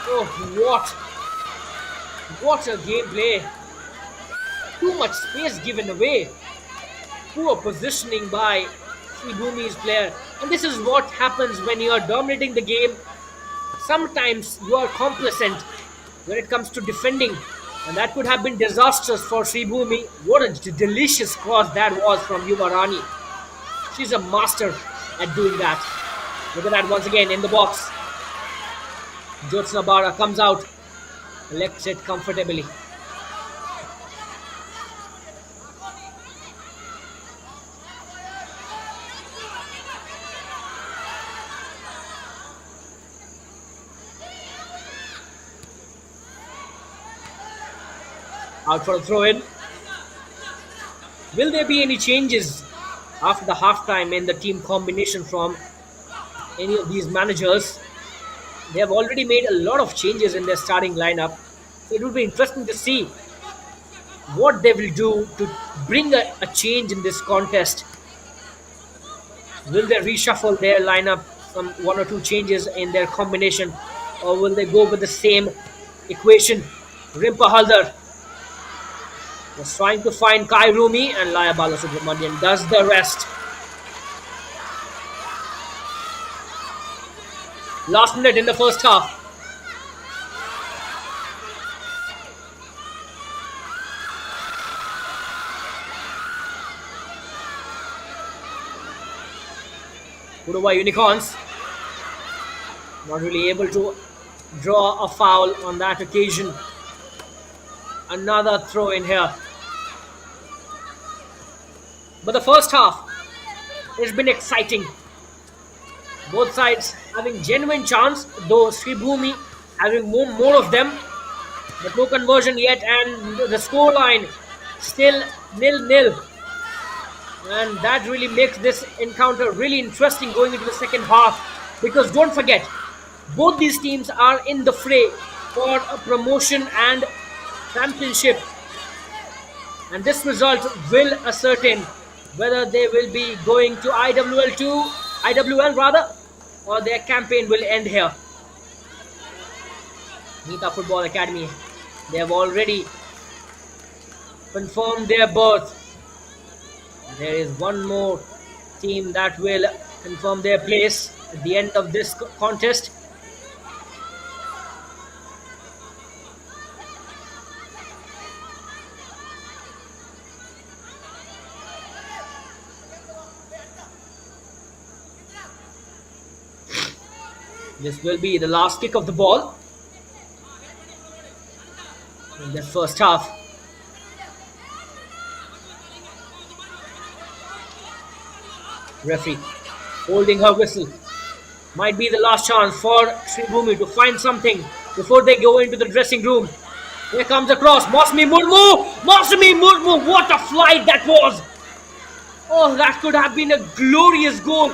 A: Oh, what a gameplay. Too much space given away. Poor positioning by Sreebhumi's player. And this is what happens when you are dominating the game. Sometimes you are complacent when it comes to defending. And that could have been disastrous for Sreebhumi. What a delicious cross that was from Yuva Rani. She's a master at doing that. Look at that once again in the box. Jyotsna Bara comes out, collects it comfortably. Out for a throw in. Will there be any changes after the halftime in the team combination from any of these managers? They have already made a lot of changes in their starting lineup. So it will be interesting to see what they will do to bring a change in this contest. Will they reshuffle their lineup, some one or two changes in their combination, or will they go with the same equation? Rimpa Haldar was trying to find Kai Rumi, and Laya Balasubramanian does the rest. Last minute in the first half. Pudhuvai Unicorns not really able to draw a foul on that occasion. Another throw in here. But the first half has been exciting. Both sides having genuine chance, though Sreebhumi having more of them, but no conversion yet, and the scoreline still nil-nil. And that really makes this encounter really interesting going into the second half, because don't forget, both these teams are in the fray for a promotion and championship, and this result will ascertain whether they will be going to IWL rather, or their campaign will end here. Nita Football Academy, they have already confirmed their berth. There is one more team that will confirm their place at the end of this contest. This will be the last kick of the ball in the first half. Referee holding her whistle. Might be the last chance for Sreebhumi to find something before they go into the dressing room. Here comes the cross. Mosmi Murmu! Mosmi Murmu! What a flight that was! Oh, that could have been a glorious goal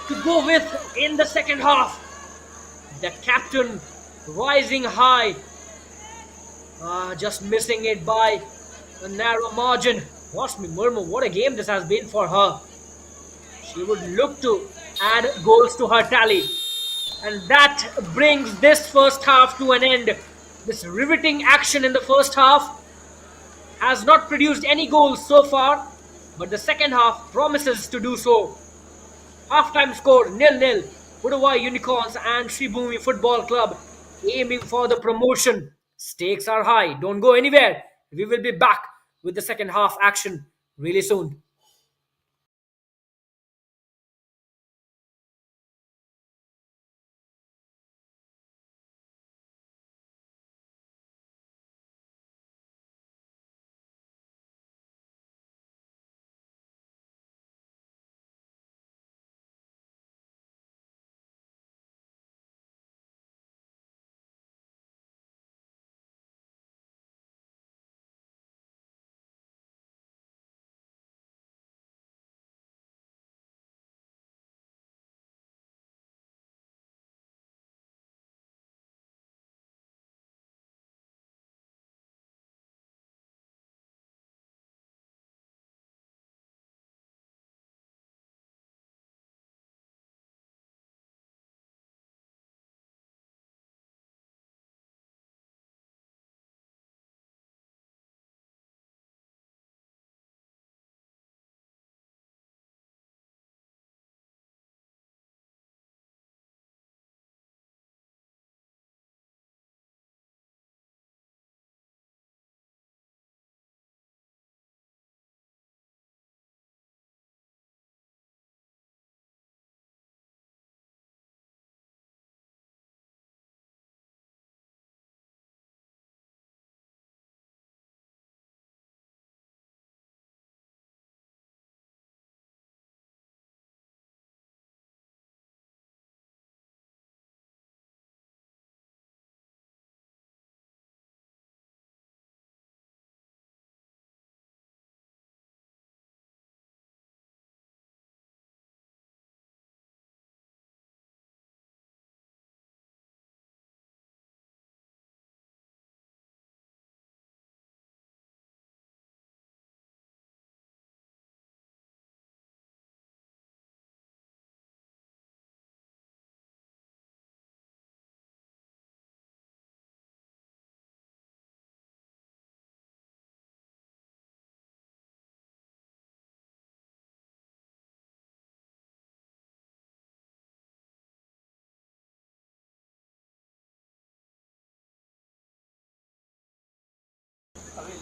A: to go with in the second half. The captain rising high. Just missing it by a narrow margin. Mosmi Murmu, what a game this has been for her. She would look to add goals to her tally. And that brings this first half to an end. This riveting action in the first half has not produced any goals so far, but the second half promises to do so. Halftime score nil-nil. Pudhuvai Unicorns and Sreebhumi Football Club aiming for the promotion. Stakes are high. Don't go anywhere. We will be back with the second half action really soon.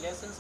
B: lessons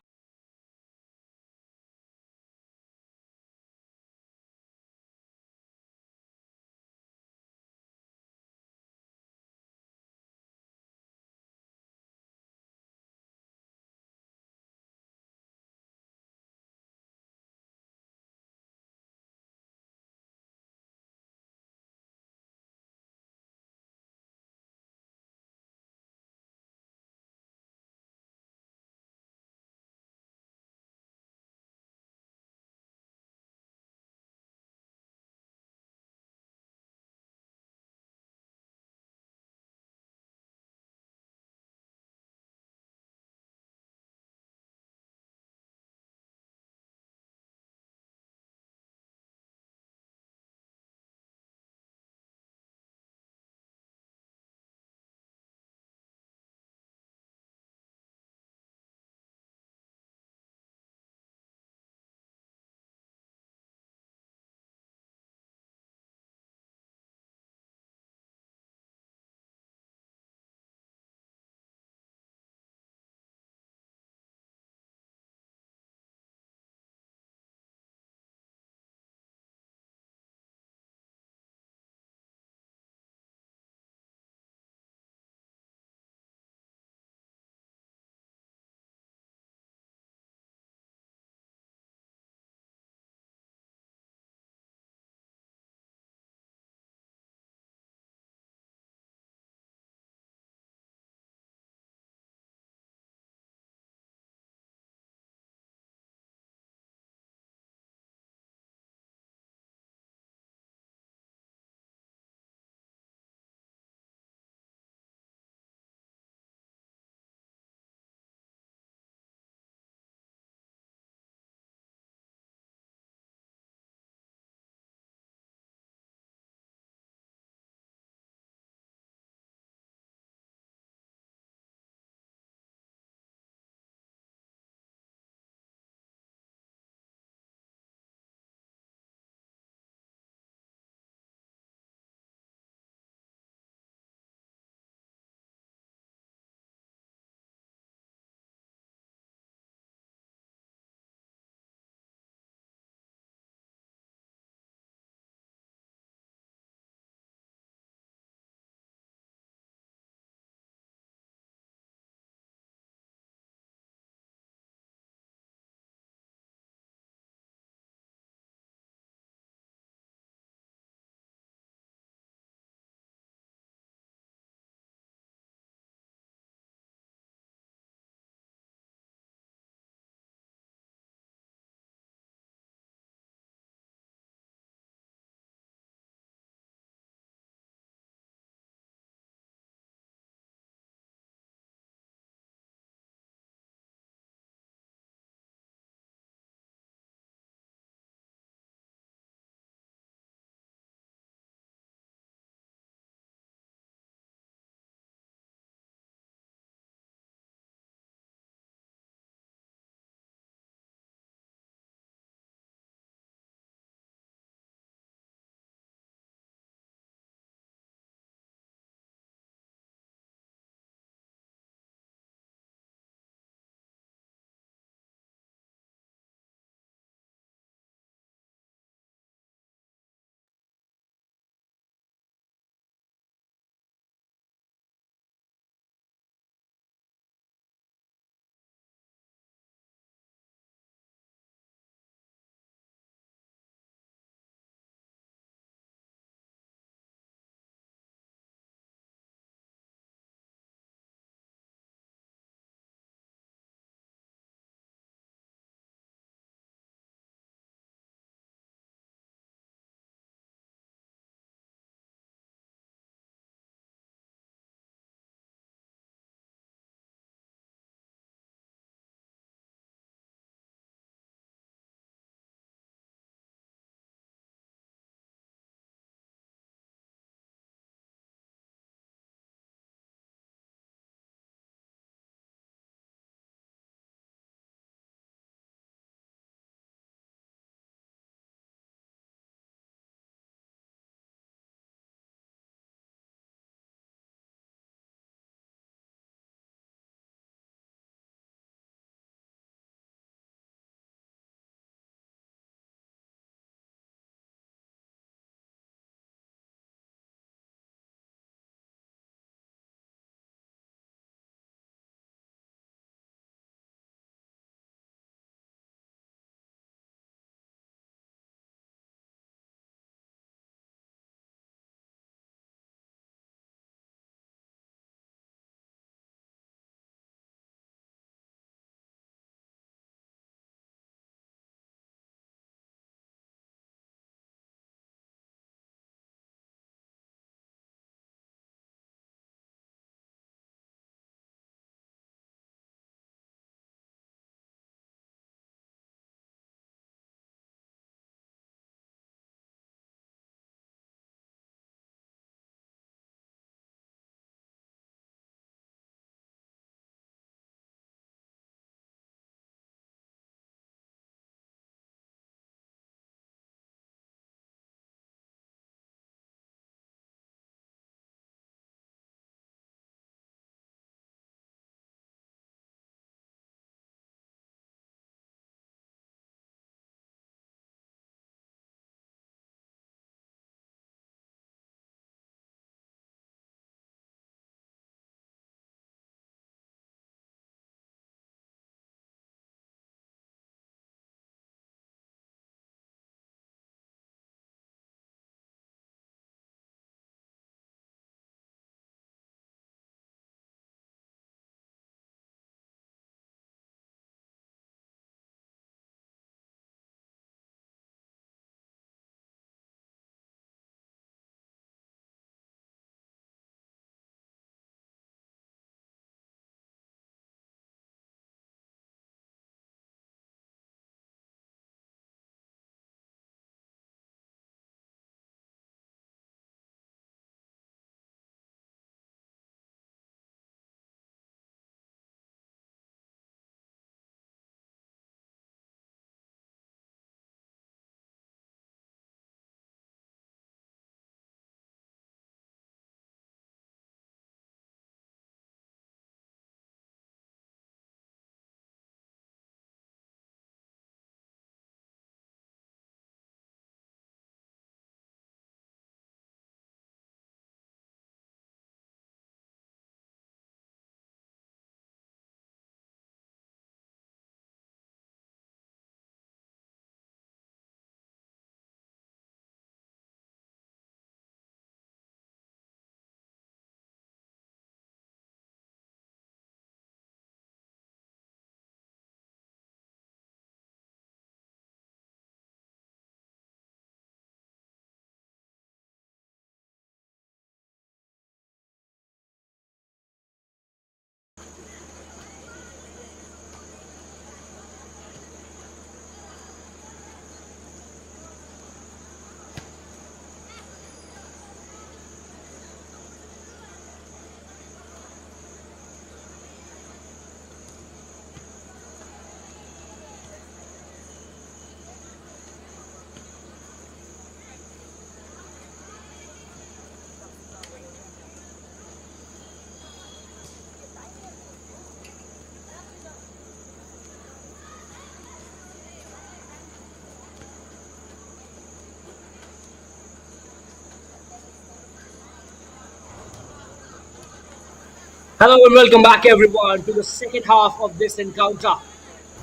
A: Hello and welcome back, everyone, to the second half of this encounter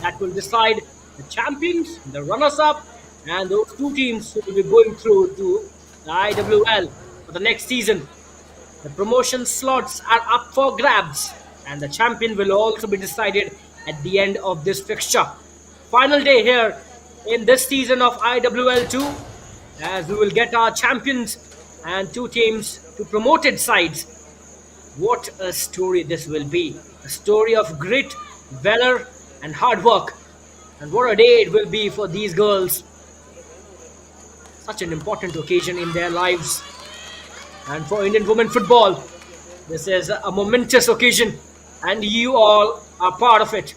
A: that will decide the champions, the runners-up, and those two teams who will be going through to the IWL for the next season. The promotion slots are up for grabs, and the champion will also be decided at the end of this fixture. Final day here in this season of IWL 2, as we will get our champions and two teams to promoted sides. What a story this will be! A story of grit, valor, and hard work. And what a day it will be for these girls. Such an important occasion in their lives. And for Indian women football, this is a momentous occasion, and you all are part of it.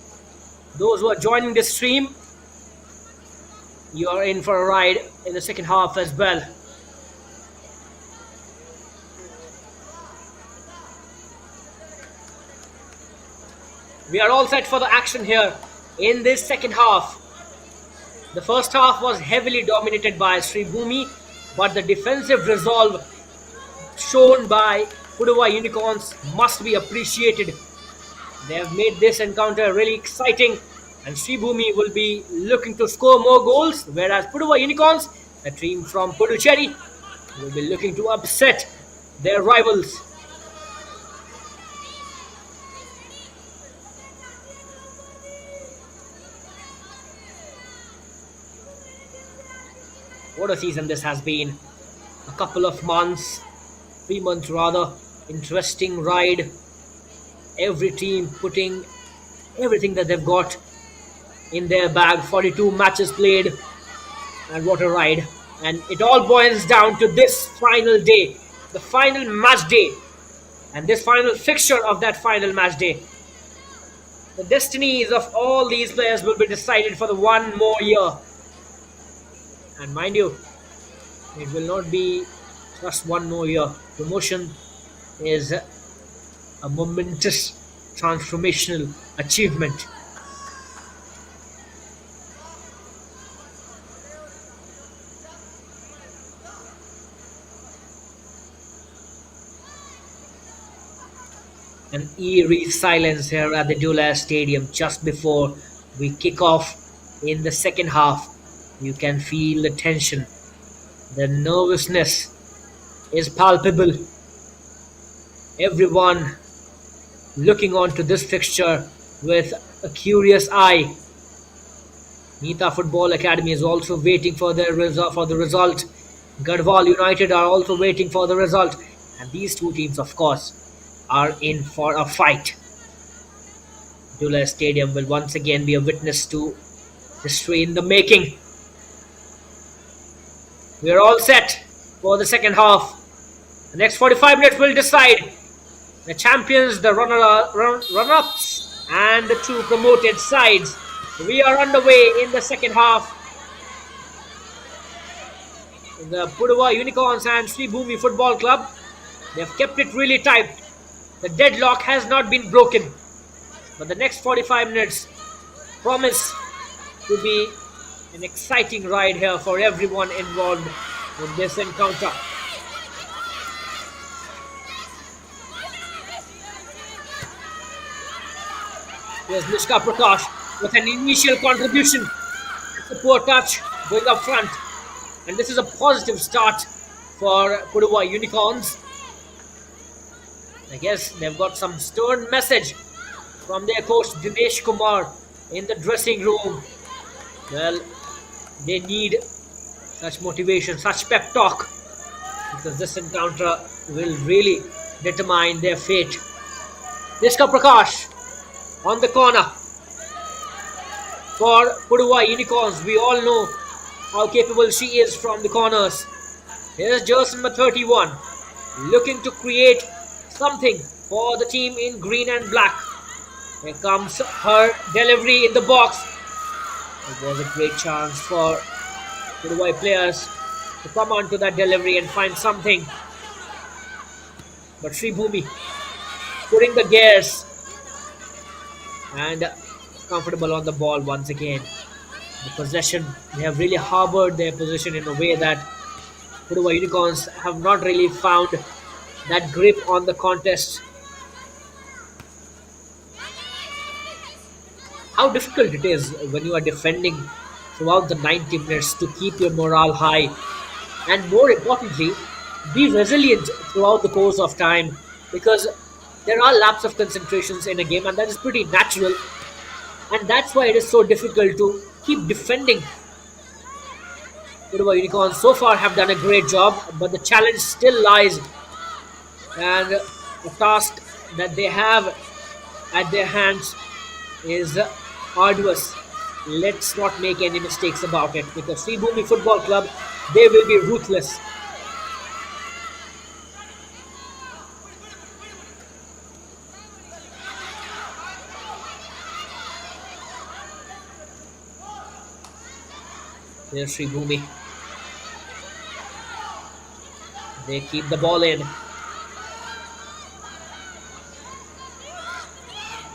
A: Those who are joining this stream, you are in for a ride in the second half as well. We are all set for the action here in this second half. The first half was heavily dominated by Sreebhumi, but the defensive resolve shown by Pudhuvai Unicorns must be appreciated. They have made this encounter really exciting, and Sreebhumi will be looking to score more goals, whereas Pudhuvai Unicorns, a team from Puducherry, will be looking to upset their rivals. What a season this has been. A couple of months, 3 months rather, interesting ride. Every team putting everything that they've got in their bag. 42 matches played, and what a ride. And it all boils down to this final day, the final match day, and this final fixture of that final match day. The destinies of all these players will be decided for the one more year. And mind you, it will not be just one more year. Promotion is a momentous transformational achievement. An eerie silence here at the Dula Stadium just before we kick off in the second half. You can feel the tension. The nervousness is palpable. Everyone looking on to this fixture with a curious eye. Nita Football Academy is also waiting for the result. Garhwal United are also waiting for the result. And these two teams, of course, are in for a fight. Dula Stadium will once again be a witness to history in the making. We are all set for the second half. The next 45 minutes will decide the champions, the runner-ups, and the two promoted sides. We are underway in the second half. The Pudhuvai Unicorns and Sreebhumi Football Club, they have kept it really tight. The deadlock has not been broken. But the next 45 minutes promise to be an exciting ride here for everyone involved in this encounter. Here's Nishka Prakash with an initial contribution. It's a poor touch going up front. And this is a positive start for Pudhuvai Unicorns. I guess they've got some stern message from their coach Dinesh Kumar in the dressing room. Well, they need such motivation, such pep talk, because this encounter will really determine their fate. Nishka Prakash on the corner for Pudhuvai Unicorns. We all know how capable she is from the corners. Here's jersey number 31 looking to create something for the team in green and black. Here comes her delivery in the box. It was a great chance for Pudhuvai players to come onto that delivery and find something. But Sreebhumi putting the gears and comfortable on the ball once again. The possession, they have really harbored their position in a way that Pudhuvai Unicorns have not really found that grip on the contest. how difficult it is when you are defending throughout the 90 minutes to keep your morale high and more importantly, be resilient throughout the course of time because there are laps of concentrations in a game and that is pretty natural and that's why it is so difficult to keep defending. Pudhuvai Unicorns so far have done a great job, but the challenge still lies and the task that they have at their hands is arduous. Let's not make any mistakes about it because Sreebhumi Football Club, they will be ruthless. There's Sreebhumi. They keep the ball in.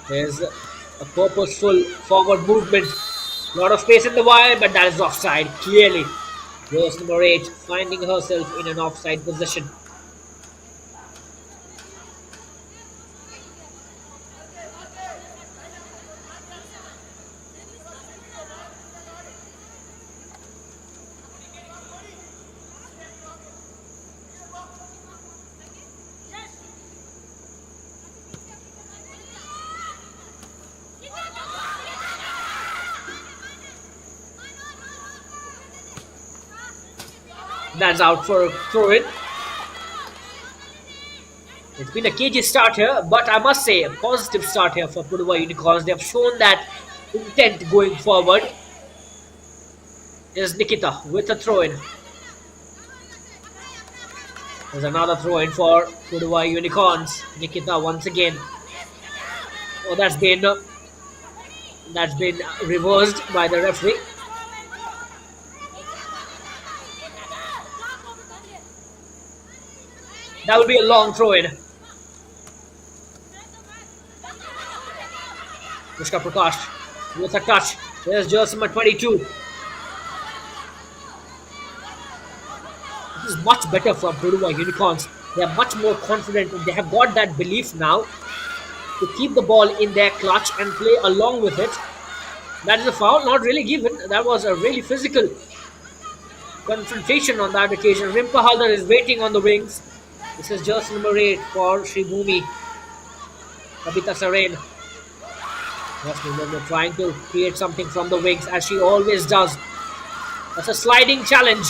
A: There's a purposeful forward movement. A lot of space in the wide, but that is offside. Clearly, verse number 8 finding herself in an offside position. That's out for a throw in. It's been a cagey start here, but I must say a positive start here for Pudhuvai Unicorns. They have shown that intent going forward. Is Nikita with a throw in. There's another throw in for Pudhuvai Unicorns. Nikita once again. Oh, that's been reversed by the referee. That will be a long throw in. Mishka Prakash with a touch. There's jersey number 22. This is much better from Pudhuvai Unicorns. They are much more confident and they have got that belief now to keep the ball in their clutch and play along with it. That is a foul, not really given. That was a really physical confrontation on that occasion. Rimpa Haldar is waiting on the wings. This is jersey number 8 for Sreebhumi. Kabita Saren. They're trying to create something from the wings as she always does. That's a sliding challenge.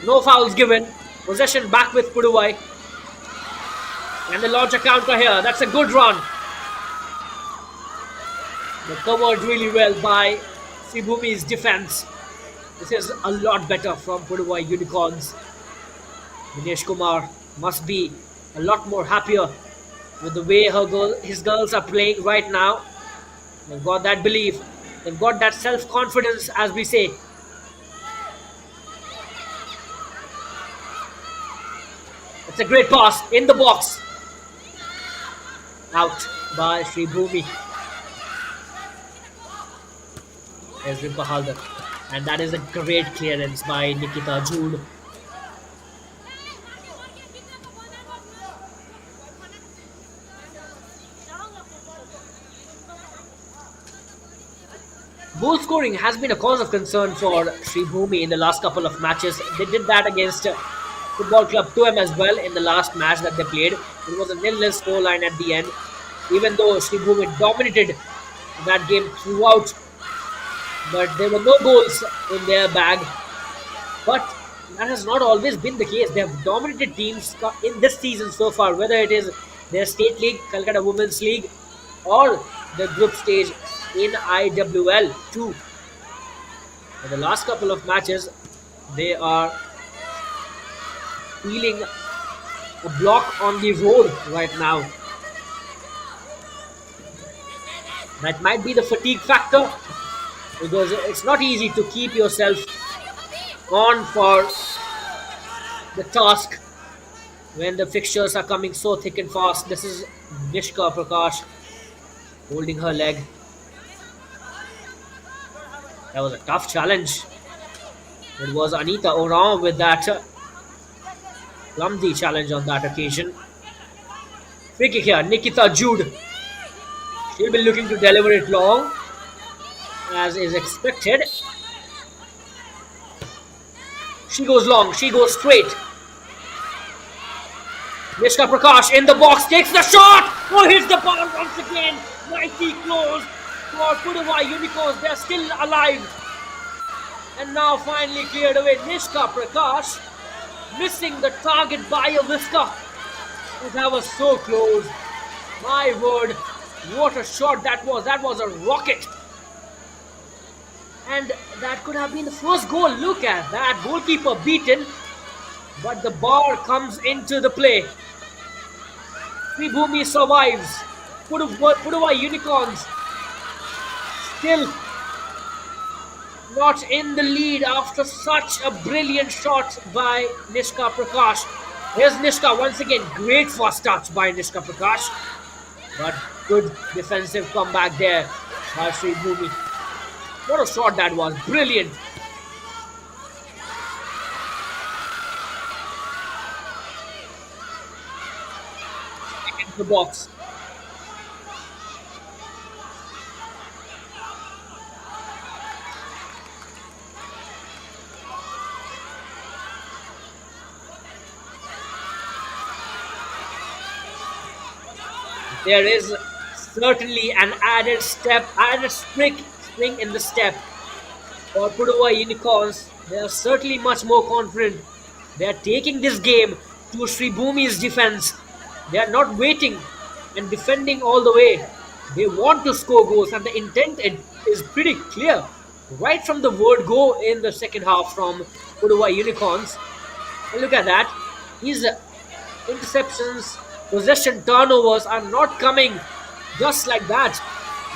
A: No fouls given. Possession back with Pudhuvai. And they launch a counter here. That's a good run. But covered really well by Sreebhumi's defense. This is a lot better from Pudhuvai Unicorns. Dinesh Kumar must be a lot more happier with the way his girls are playing right now. They've got that belief. They've got that self-confidence, as we say. It's a great pass in the box. Out by Sreebhumi. There's Rimpa Haldar. And that is a great clearance by Nikita Jude. Goal scoring has been a cause of concern for Sreebhumi in the last couple of matches. They did that against Football Club 2M as well in the last match that they played. It was a 0-0 scoreline at the end. Even though Sreebhumi dominated that game throughout, but there were no goals in their bag. But that has not always been the case. They have dominated teams in this season so far, whether it is their state league, Calcutta Women's League, or the group stage in IWL 2. In the last couple of matches, they are feeling a block on the road right now. That might be the fatigue factor because it's not easy to keep yourself on for the task when the fixtures are coming so thick and fast. This is Nishka Prakash holding her leg. That was a tough challenge. It was Anita Oran with that clumsy challenge on that occasion. Free kick here, Nikita Jude. She'll be looking to deliver it long, as is expected. She goes long. She goes straight. Mishka Prakash in the box takes the shot. Oh, hits the ball once again. Nicely close for Pudhuvai Unicorns. They're still alive. And now finally cleared away. Mishka Prakash missing the target by a whisker. That was so close. My word, what a shot that was. That was a rocket. And that could have been the first goal. Look at that. Goalkeeper beaten. But the bar comes into the play. Sreebhumi survives. Pudhuvai Unicorns still not in the lead after such a brilliant shot by Nishka Prakash. Here's Nishka once again. Great first touch by Nishka Prakash. But good defensive comeback there by Sreebhumi. What a shot that was. Brilliant. Into the box. There is certainly an added spring in the step for Pudhuvai Unicorns. They are certainly much more confident. They are taking this game to Sreebhumi's defense. They are not waiting and defending all the way. They want to score goals, and the intent is pretty clear. Right from the word go in the second half from Pudhuvai Unicorns. And look at that. These interceptions, possession turnovers are not coming just like that.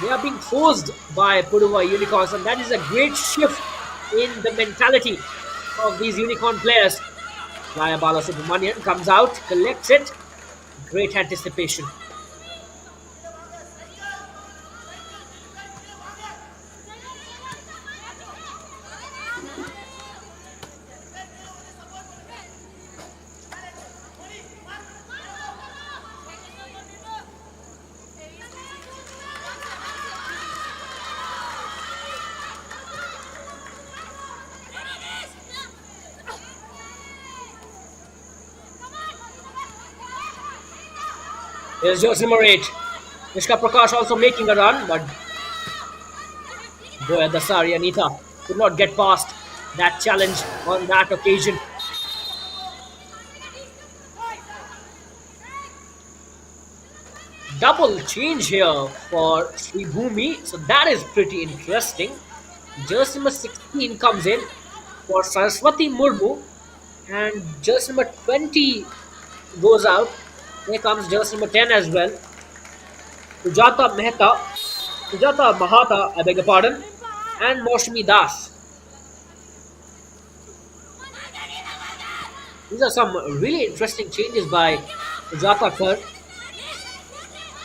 A: They are being forced by Pudhuvai Unicorns, and that is a great shift in the mentality of these Unicorn players. Jaya Balasubramanian comes out, collects it. Great anticipation. Here's jersey number 8. Mishka Prakash also making a run, but Goya Dasari Anita could not get past that challenge on that occasion. Double change here for Sreebhumi, so that is pretty interesting. Jersey number 16 comes in for Saraswati Murmu, and jersey number 20 goes out. Here comes jersey number 10 as well. Sujata Mahata, I beg your pardon, and Moshmi Das. These are some really interesting changes by Sujata Kar,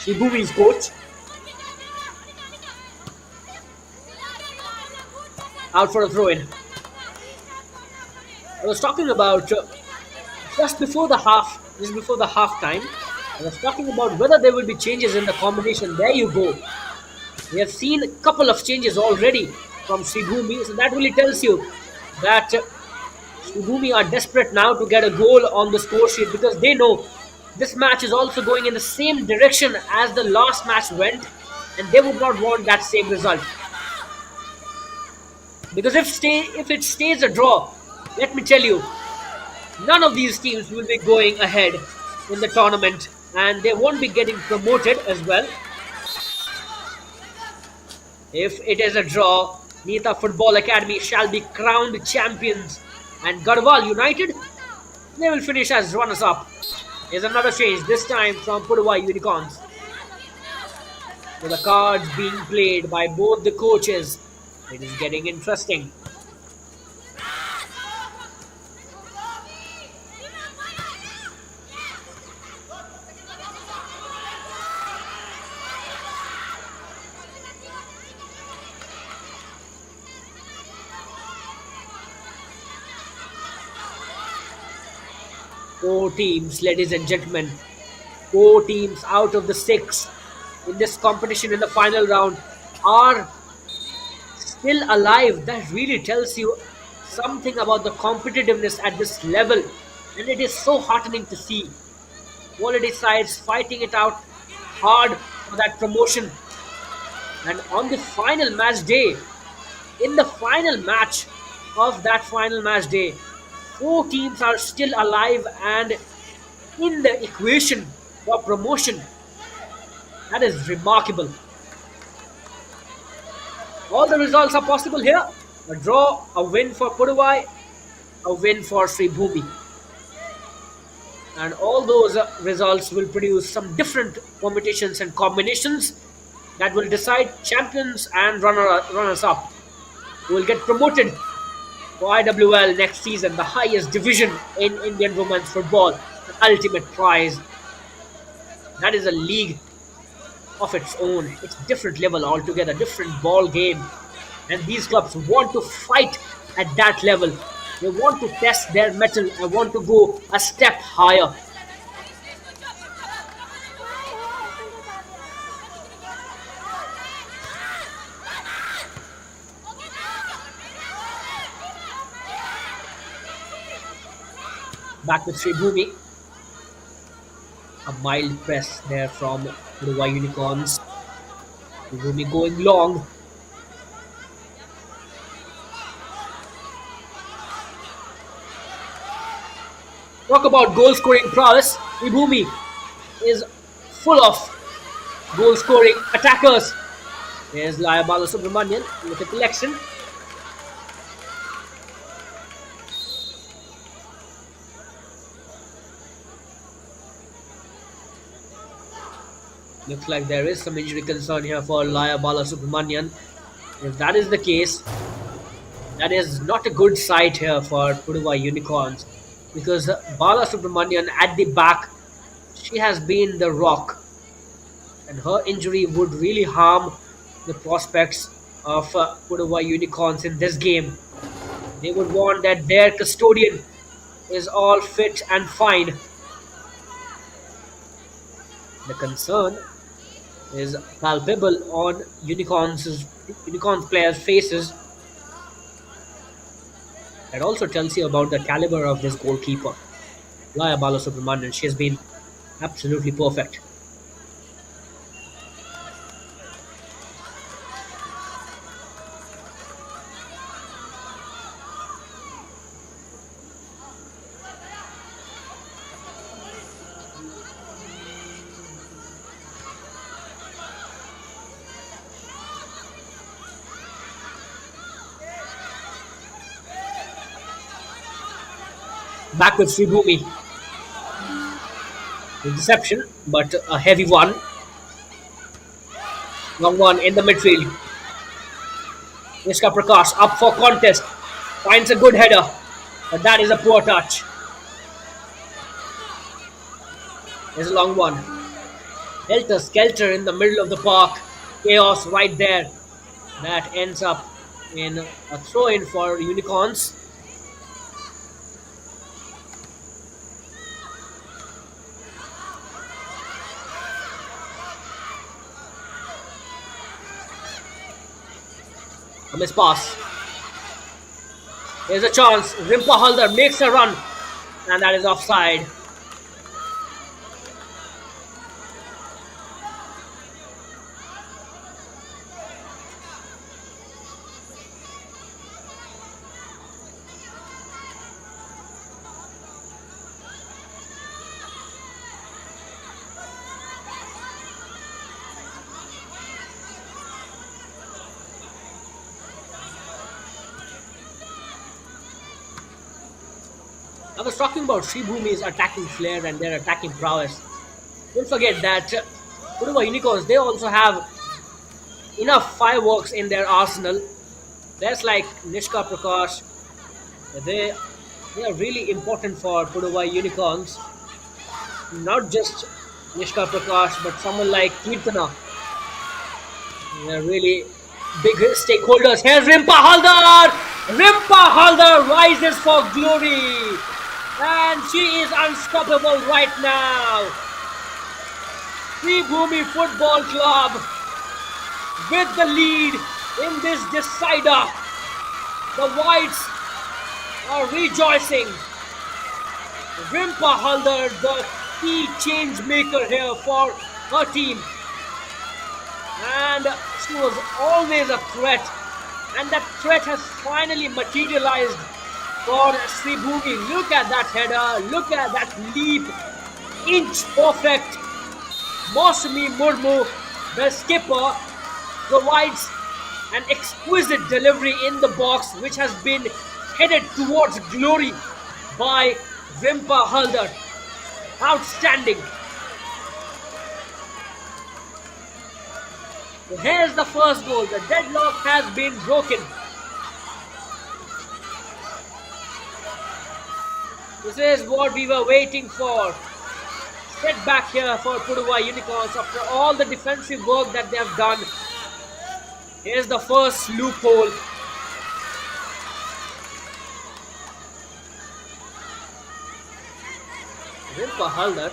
A: Sreebhumi's coach. Out for a throw-in. I was talking about just before the half time. I was talking about whether there will be changes in the combination. There you go. We have seen a couple of changes already from Sreebhumi, so that really tells you that Sreebhumi are desperate now to get a goal on the score sheet, because they know this match is also going in the same direction as the last match went, and they would not want that same result. Because if it stays a draw, let me tell you, none of these teams will be going ahead in the tournament, and they won't be getting promoted as well. If it is a draw, Nita Football Academy shall be crowned champions, and Garhwal United, they will finish as runners-up. Here's another change, this time from Pudhuvai Unicorns. With the cards being played by both the coaches, it is getting interesting. Four teams, ladies and gentlemen. 4 teams out of the 6 in this competition in the final round are still alive. That really tells you something about the competitiveness at this level. And it is so heartening to see quality sides fighting it out hard for that promotion. And on the final match day, in the final match of that final match day, four teams are still alive and in the equation for promotion. That is remarkable. All the results are possible here. A draw, a win for Pudhuvai, a win for Sreebhumi. And all those results will produce some different permutations and combinations that will decide champions and runners up who will get promoted for IWL next season, the highest division in Indian women's football, the ultimate prize. That is a league of its own. It's a different level altogether, different ball game. And these clubs want to fight at that level. They want to test their mettle and want to go a step higher. Back with Sreebhumi. A mild press there from Pudhuvai Unicorns. Sreebhumi going long. Talk about goal scoring prowess. Sreebhumi is full of goal scoring attackers. There's Layabala Subramanian with a collection. Looks like there is some injury concern here for Layabala Subramanian. If that is the case, that is not a good sight here for Pudhuvai Unicorns, because Bala Subramanian at the back, she has been the rock, and her injury would really harm the prospects of Pudhuvai Unicorns in this game. They would want that their custodian is all fit and fine. The concern is palpable on Unicorns players' faces. That also tells you about the caliber of this goalkeeper, Laya Balasubramanian. She has been absolutely perfect. Back with Sreebhumi. Interception, but a heavy one. Long one in the midfield. Nishka Prakash up for contest. Finds a good header, but that is a poor touch. There's a long one. Helter Skelter in the middle of the park. Chaos right there. That ends up in a throw-in for Unicorns. A miss pass. Here's a chance. Rimpa Halder makes a run, and that is offside. I was talking about Sreebhumi's attacking flair and their attacking prowess. Don't forget that Pudhuvai Unicorns, they also have enough fireworks in their arsenal. Players like Nishka Prakash, they are really important for Pudhuvai Unicorns. Not just Nishka Prakash, but someone like Kirtana. They're really big stakeholders. Here's Rimpa Halder! Rimpa Halder rises for glory! And she is unstoppable right now. Sreebhumi Football Club with the lead in this decider. The Whites are rejoicing. Rimpa Halder, the key change maker here for her team. And she was always a threat. And that threat has finally materialized for Sreebhumi. Look at that header. Look at that leap. Inch perfect. Mosmi Murmu, the skipper, provides an exquisite delivery in the box, which has been headed towards glory by Rimpa Halder. Outstanding. So here's the first goal. The deadlock has been broken. This is what we were waiting for. Setback here for Pudhuvai Unicorns after all the defensive work that they have done. Here's the first loophole. Rimpa Halder,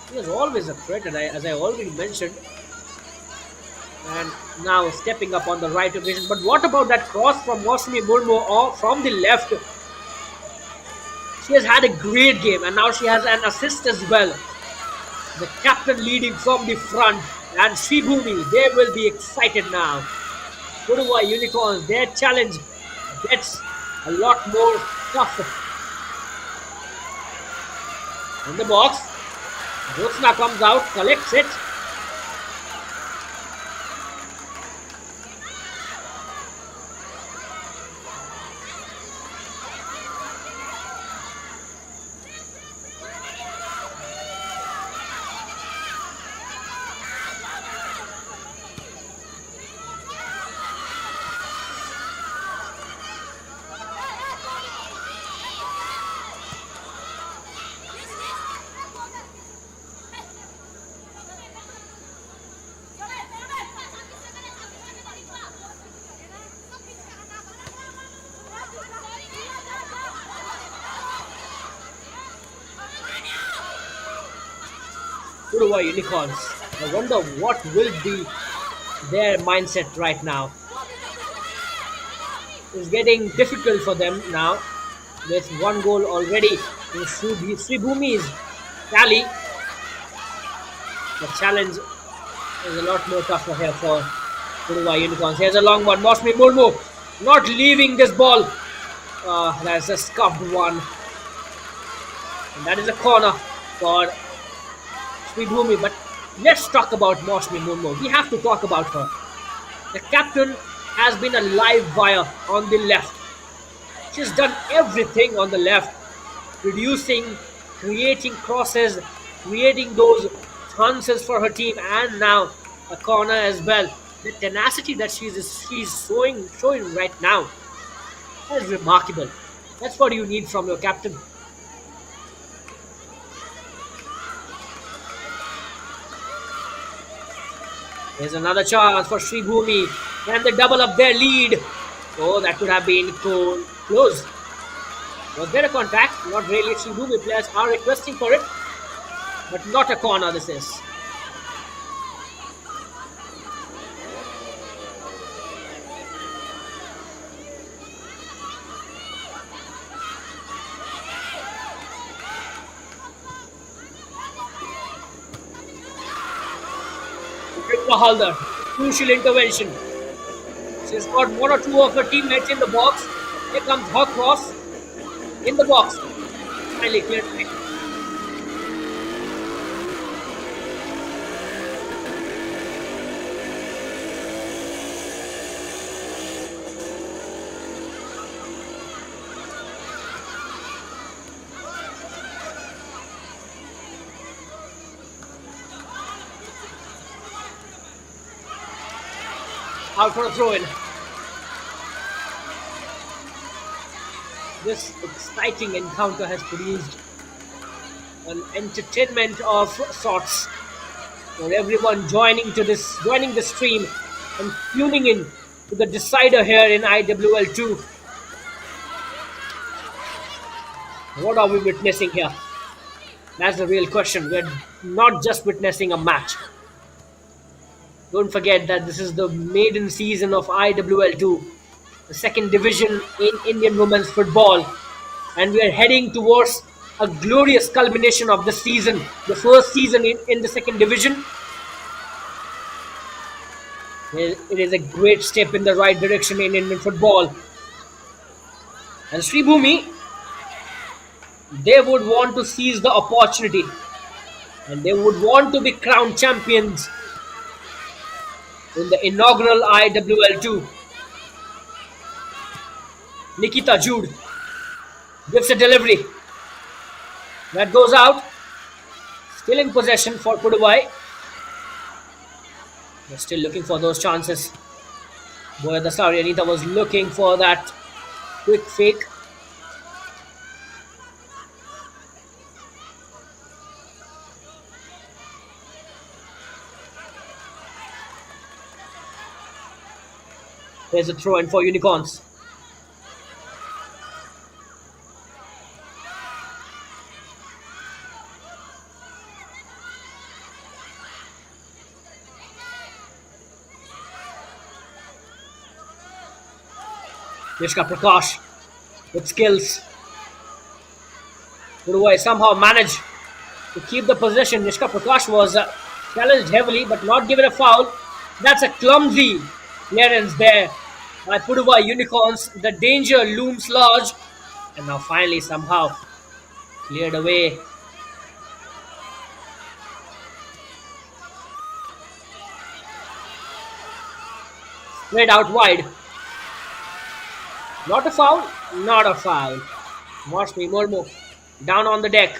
A: he is always a threat, as I already mentioned. And now stepping up on the right occasion. But what about that cross from Mosmi Murmu or from the left? She has had a great game and now she has an assist as well. The captain leading from the front, and Sreebhumi, they will be excited now. Pudhuvai Unicorns, their challenge gets a lot more tough. In the box, Jyotsna comes out, collects it. Pudhuvai Unicorns. I wonder what will be their mindset right now. It's getting difficult for them now with one goal already in Sreebhumi's tally. The challenge is a lot more tougher here for Pudhuvai Unicorns. Here's a long one. Mosmi Murmu not leaving this ball. That's a scuffed one. And that is a corner for Sreebhumi. But let's talk about Mosmi Murmu. We have to talk about her. The captain has been a live wire on the left. She's done everything on the left, reducing, creating crosses, creating those chances for her team, and now a corner as well. The tenacity that she's showing right now is remarkable. That's what you need from your captain. There's another chance for Sreebhumi. Can they double up their lead? Oh, that could have been close. Was there a contact? Not really. Sreebhumi players are requesting for it, but not a corner this is. Halder, crucial intervention. She's got one or two of her teammates in the box. Here comes her cross in the box. Finally cleared away. Out for a throw-in. This exciting encounter has produced an entertainment of sorts for everyone joining the stream and tuning in to the decider here in IWL 2. What are we witnessing here? That's the real question. We're not just witnessing a match. Don't forget that this is the maiden season of IWL2, the second division in Indian women's football, and we are heading towards a glorious culmination of the season. The first season in the second division. It is a great step in the right direction in Indian football. And Sreebhumi, they would want to seize the opportunity and they would want to be crowned champions in the inaugural IWL2. Nikita Jude gives a delivery that goes out. Still in possession for Pudhuvai. They're still looking for those chances. Boyadasari Anita was looking for that quick fake. There's a throw in for Unicorns. Nishka Prakash with skills. Pudhuvai somehow managed to keep the possession. Nishka Prakash was challenged heavily but not given a foul. That's a clumsy clearance there by Pudhuvai Unicorns. The danger looms large and now finally somehow cleared away. Spread out wide. Not a foul, not a foul. Watch me, Murmu down on the deck.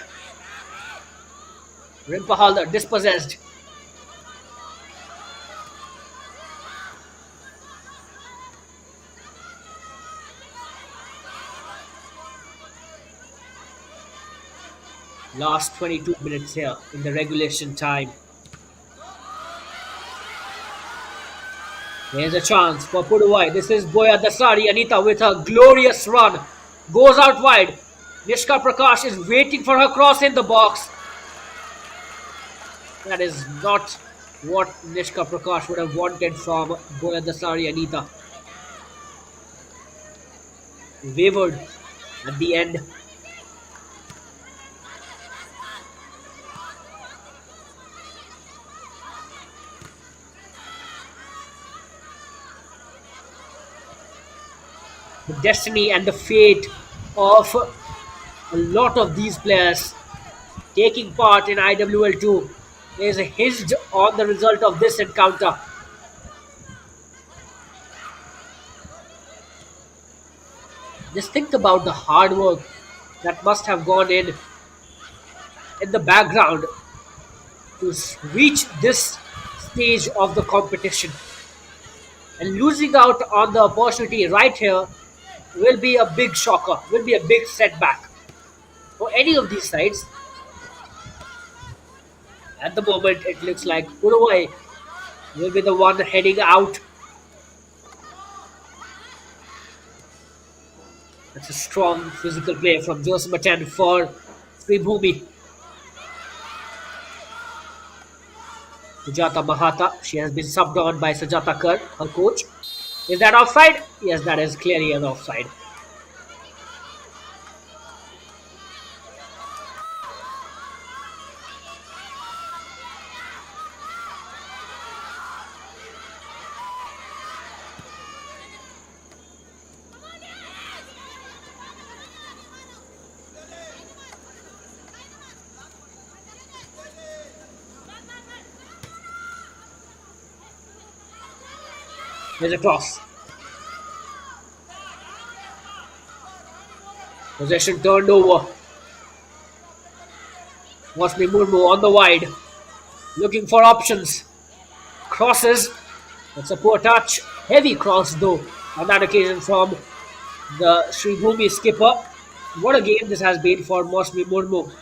A: Rimpahaldar dispossessed. Last 22 minutes here in the regulation time. There's a chance for Pudhuvai. This is Boyadasari Anita with her glorious run. Goes out wide. Nishka Prakash is waiting for her cross in the box. That is not what Nishka Prakash would have wanted from Boyadasari Anita. Wavered at the end. The destiny and the fate of a lot of these players taking part in IWL2 is hinged on the result of this encounter. Just think about the hard work that must have gone in the background to reach this stage of the competition. And losing out on the opportunity right here will be a big shocker, will be a big setback for any of these sides. At the moment, it looks like Pudhuvai will be the one heading out. That's a strong physical play from Joseph Matan for Sreebhumi. Sujata Mahata, she has been subbed on by Sajata Kar, her coach. Is that offside? Yes, that is clearly an offside. There's a cross. Possession turned over. Wasmi Murmu on the wide. Looking for options. Crosses. That's a poor touch. Heavy cross though on that occasion from the Sreebhumi skipper. What a game this has been for Mosmi Murmu.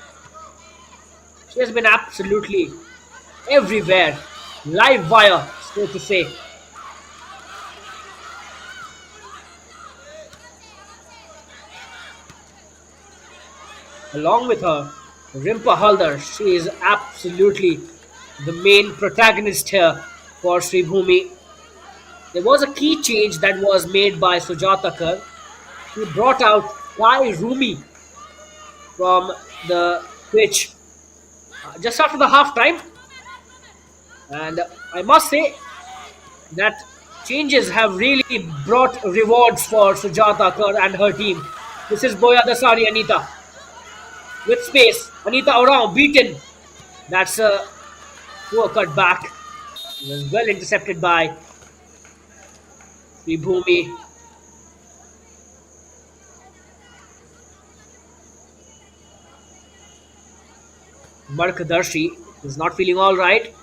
A: She has been absolutely everywhere. Live wire, so to say. Along with her, Rimpa Haldar, she is absolutely the main protagonist here for Sreebhumi. There was a key change that was made by Sujata Kar. He brought out Kai Rumi from the pitch just after the half time, and I must say that changes have really brought rewards for Sujata Kar and her team. This is Boya Dasari Anita with space. Anita around, beaten. That's a poor cut back. It was well intercepted by Sreebhumi. Markadarshi is not feeling all right.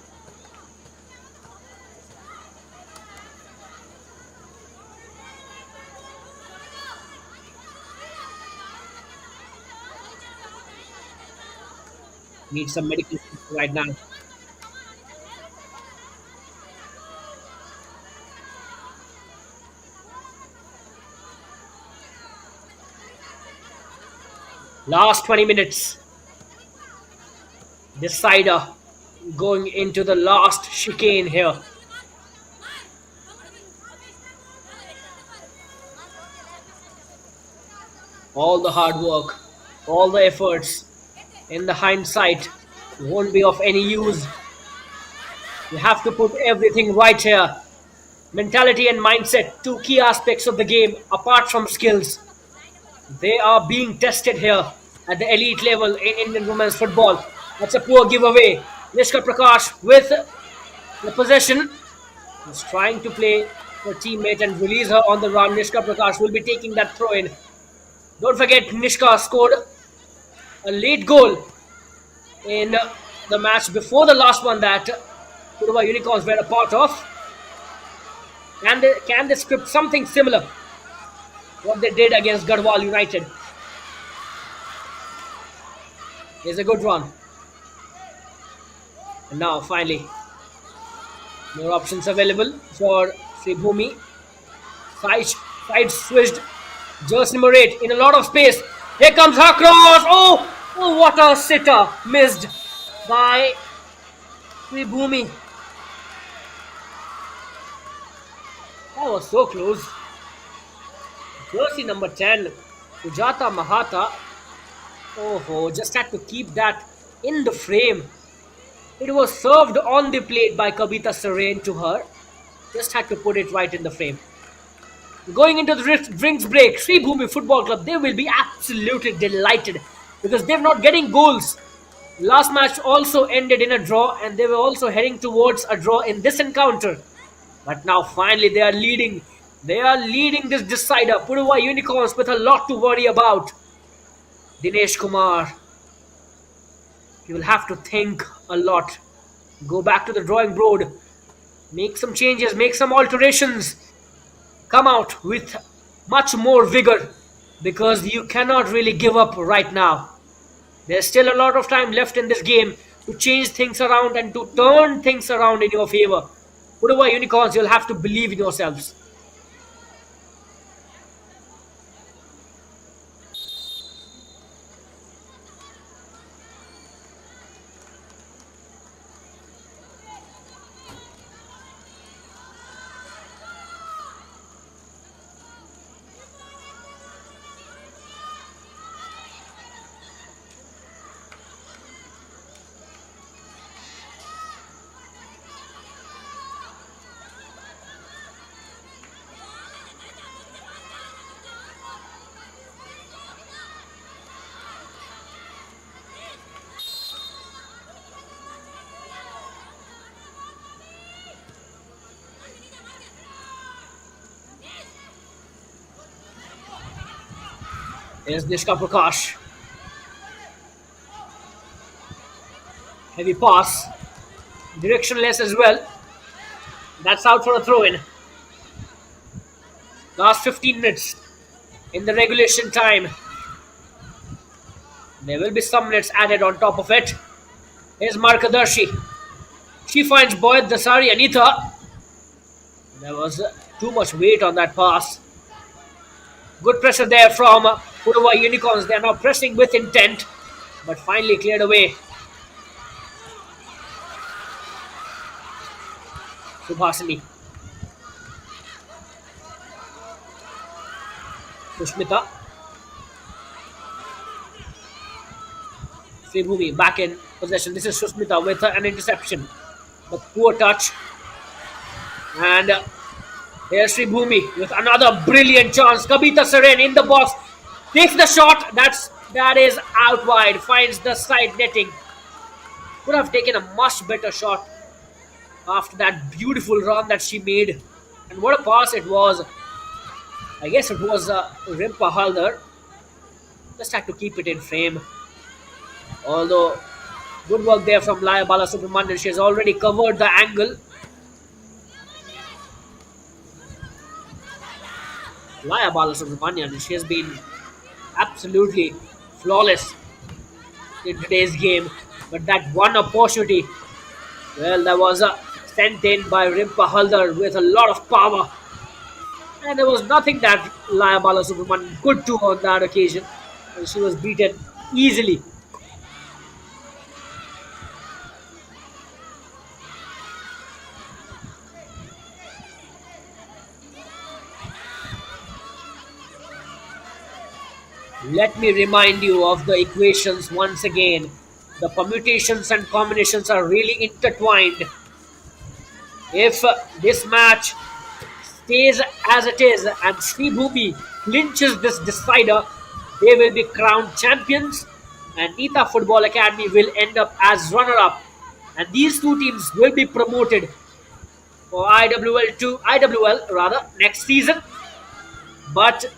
A: Needs some medical support right now. Last 20 minutes. Decider going into the last chicane here. All the hard work, all the efforts, in the hindsight, won't be of any use. You have to put everything right here. Mentality and mindset, two key aspects of the game apart from skills. They are being tested here at the elite level in Indian women's football. That's a poor giveaway. Nishka Prakash with the possession. He's trying to play her teammate and release her on the run. Nishka Prakash will be taking that throw in. Don't forget, Nishka scored a late goal in the match before the last one that Pudhuvai Unicorns were a part of. Can they script something similar what they did against Garhwal United? Is a good run. And now, finally, more options available for Sreebhumi. Side switched. Jersey number 8 in a lot of space. Here comes her cross. Oh, what a sitter. Missed by Sreebhumi. That was so close. Jersey number 10, Sujata Mahata. Oh, just had to keep that in the frame. It was served on the plate by Kavita Sarain to her. Just had to put it right in the frame. Going into the drinks break, Sreebhumi Football Club, they will be absolutely delighted because they're not getting goals. Last match also ended in a draw and they were also heading towards a draw in this encounter. But now finally they are leading. They are leading this decider. Pudhuvai Unicorns with a lot to worry about. Dinesh Kumar. You will have to think a lot. Go back to the drawing board. Make some changes. Make some alterations. Come out with much more vigor. Because you cannot really give up right now. There's still a lot of time left in this game to change things around and to turn things around in your favor. Pudhuvai Unicorns, you'll have to believe in yourselves. Here's Nishka Prakash. Heavy pass. Directionless as well. That's out for a throw-in. Last 15 minutes in the regulation time. There will be some minutes added on top of it. Here's Markadarshi. She finds Boyd Dasari Anita. There was too much weight on that pass. Good pressure there from Pudhuvai Unicorns. They are now pressing with intent. but finally cleared away. Subhasini, Sushmita, Sreebhumi back in possession. This is Sushmita with an interception, but poor touch. And here's Sreebhumi with another brilliant chance. Kabita Saren in the box, takes the shot. That is out wide. Finds the side netting. Could have taken a much better shot after that beautiful run that she made. And what a pass it was. I guess it was Rimpa Haldar. Just had to keep it in frame. Although, good work there from Laya Balasubramanian. She has already covered the angle. Laya Balasubramanian, she has been absolutely flawless in today's game. But that one opportunity, well, that was sent in by Rimpa Haldar with a lot of power. And there was nothing that Laya Balasubramanian could do on that occasion. And she was beaten easily. Let me remind you of the equations once again. The permutations and combinations are really intertwined. If this match stays as it is and Sreebhumi clinches this decider, they will be crowned champions and Nita Football Academy will end up as runner-up. And these two teams will be promoted for IWL rather next season. But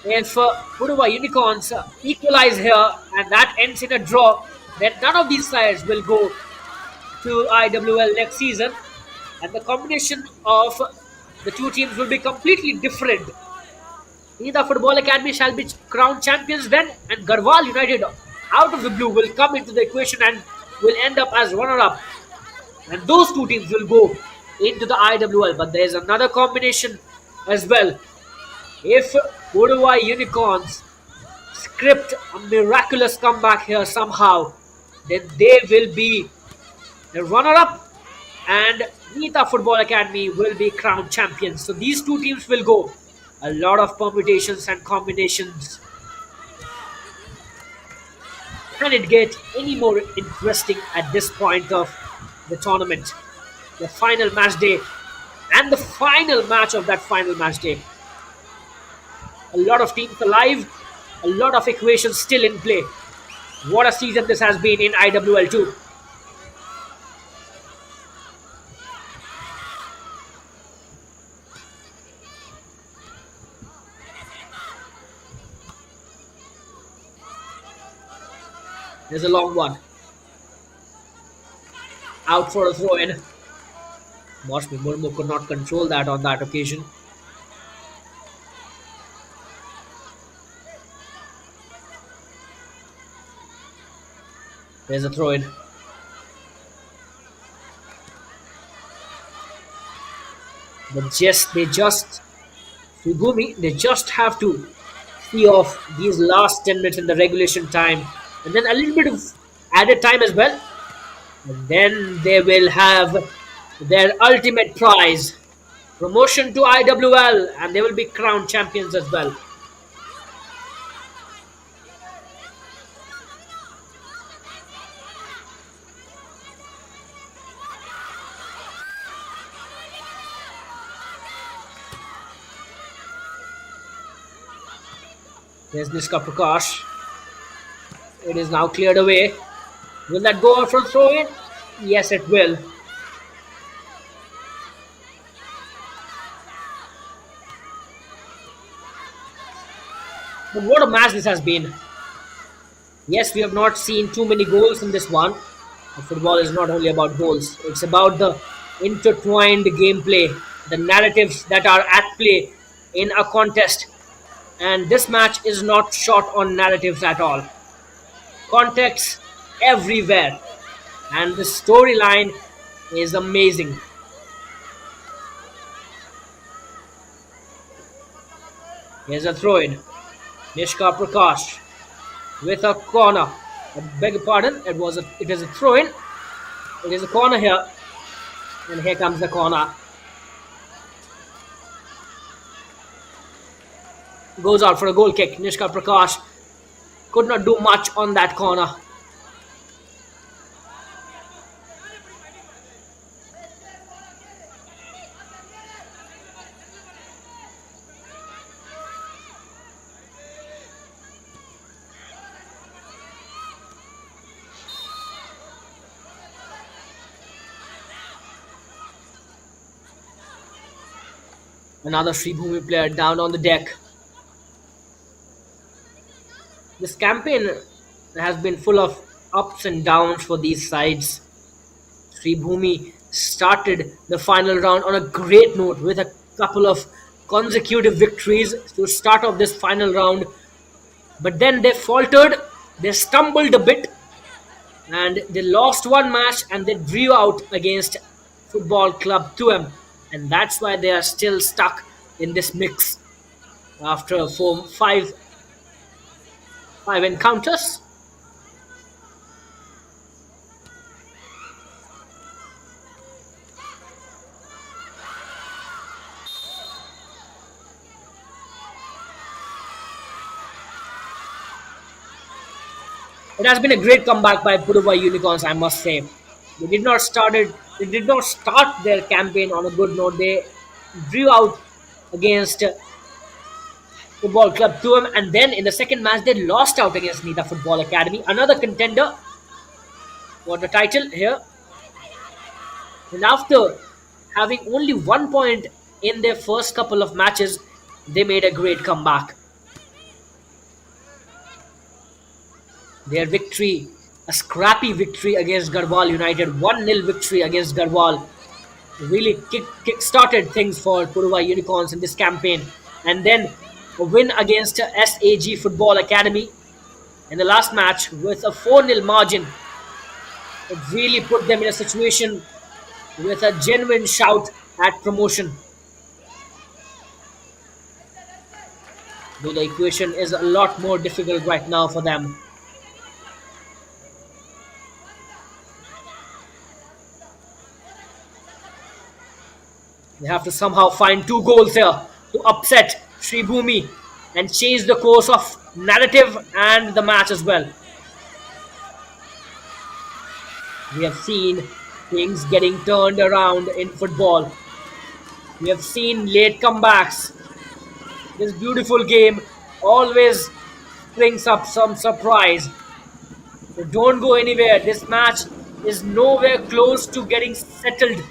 A: if Pudhuvai Unicorns equalize here and that ends in a draw, then none of these sides will go to IWL next season, and the combination of the two teams will be completely different. Nida Football Academy shall be crowned champions then, and Garhwal United, out of the blue, will come into the equation and will end up as runner-up. And those two teams will go into the IWL. But there is another combination as well. If Pudhuvai Unicorns script a miraculous comeback here somehow, then they will be the runner-up and Nita Football Academy will be crowned champions. So these two teams will go. A lot of permutations and combinations. Can it get any more interesting at this point of the tournament? The final match day and the final match of that final match day. A lot of teams alive, a lot of equations still in play. What a season this has been in IWL 2. There's a long one. Out for a throw in. Moshmi Murmu could not control that on that occasion. There's a throw in. But Sreebhumi, they just have to see off these last 10 minutes in the regulation time. And then a little bit of added time as well. And then they will have their ultimate prize. Promotion to IWL. And they will be crowned champions as well. There's Nishka Prakash. It is now cleared away. Will that go out for a throw in? Yes, it will. But what a match this has been. Yes, we have not seen too many goals in this one. Football is not only about goals. It's about the intertwined gameplay, the narratives that are at play in a contest. And this match is not short on narratives at all. Context everywhere. And the storyline is amazing. Here's a throw in. Nishka Prakash with a corner. I beg your pardon. It is a throw in. It is a corner here, and here comes the corner. Goes out for a goal kick. Nishka Prakash could not do much on that corner. Another Sreebhumi player down on the deck. This campaign has been full of ups and downs for these sides. Sreebhumi started the final round on a great note with a couple of consecutive victories to start off this final round. But then they faltered, they stumbled a bit, and they lost one match and they drew out against Football Club 2M. And that's why they are still stuck in this mix after five encounters. It has been a great comeback by Pudhuvai Unicorns, I must say. They did not started. They did not start their campaign on a good note. They drew out against Football Club 2M, and then in the second match they lost out against Nita Football Academy, another contender for the title here. And after having only 1 point in their first couple of matches, they made a great comeback. Their victory, a scrappy victory against Garhwal United, 1-0 victory against Garhwal, really kick-started things for Pudhuvai Unicorns in this campaign. And then a win against SAG Football Academy in the last match with a 4-0 margin. It really put them in a situation with a genuine shout at promotion. Though the equation is a lot more difficult right now for them. They have to somehow find 2 goals here to upset Sreebhumi and change the course of narrative and the match as well. We have seen things getting turned around in football. We have seen late comebacks. This beautiful game always brings up some surprise. So don't go anywhere. This match is nowhere close to getting settled.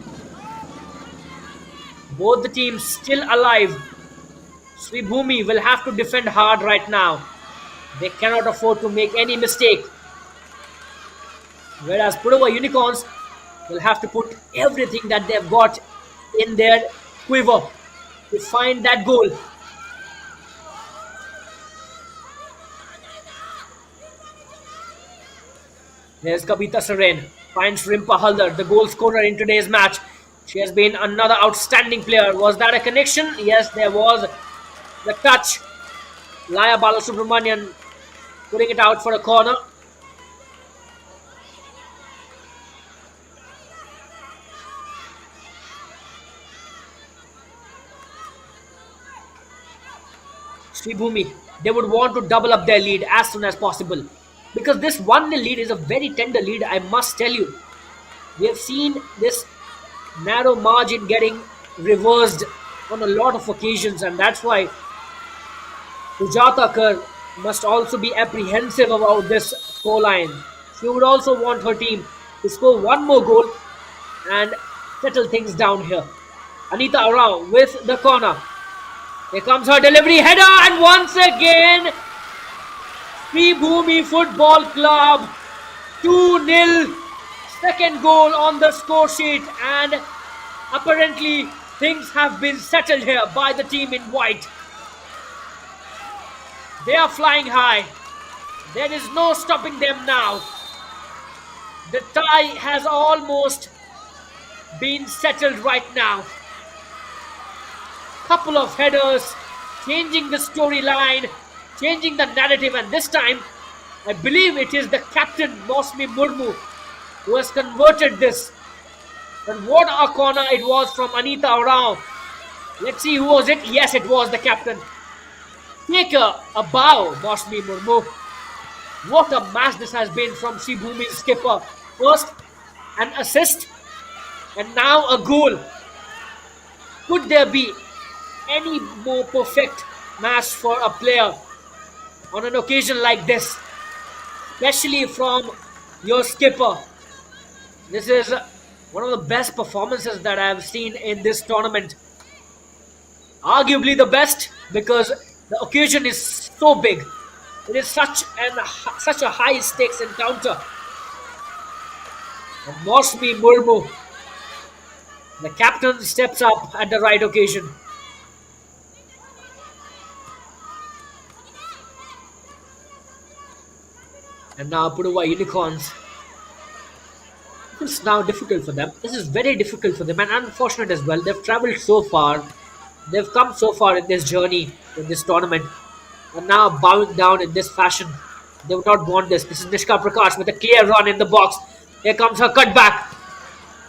A: Both the teams still alive. Sreebhumi will have to defend hard right now. They cannot afford to make any mistake. Whereas Pudhuvai Unicorns will have to put everything that they've got in their quiver to find that goal. There's Kavita Saren, finds Rimpa Haldar, the goal scorer in today's match. She has been another outstanding player. Was that a connection? Yes, there was. The touch. Laya Balasubramanian putting it out for a corner. Sreebhumi, they would want to double up their lead as soon as possible. Because this 1-0 lead is a very tender lead, I must tell you. We have seen this narrow margin getting reversed on a lot of occasions, and that's why Sujata Kar must also be apprehensive about this scoreline. She would also want her team to score one more goal and settle things down here. Anita Arao with the corner. Here comes her delivery, header, and once again Sreebhumi Football Club 2-0. Second goal on the score sheet, and apparently things have been settled here by the team in white. They are flying high. There is no stopping them now. The tie has almost been settled right now. Couple of headers, changing the storyline, changing the narrative, and this time I believe it is the captain, Mosmi Murmu, who has converted this. And what a corner it was from Anita Rao. Let's see who was it. Yes, it was the captain. Take a bow, Mosmi Murmu. What a match this has been from Sreebhumi's skipper. First, an assist, and now a goal. Could there be any more perfect match for a player on an occasion like this, especially from your skipper? This is one of the best performances that I have seen in this tournament. Arguably the best because the occasion is so big. It is such a high stakes encounter. And Mosmi Murmu, the captain, steps up at the right occasion. And now Pudhuvai Unicorns. It's now difficult for them. This is very difficult for them and unfortunate as well. They've travelled so far. They've come so far in this journey, in this tournament. And now bowing down in this fashion. They would not want this. This is Nishka Prakash with a clear run in the box. Here comes her cutback.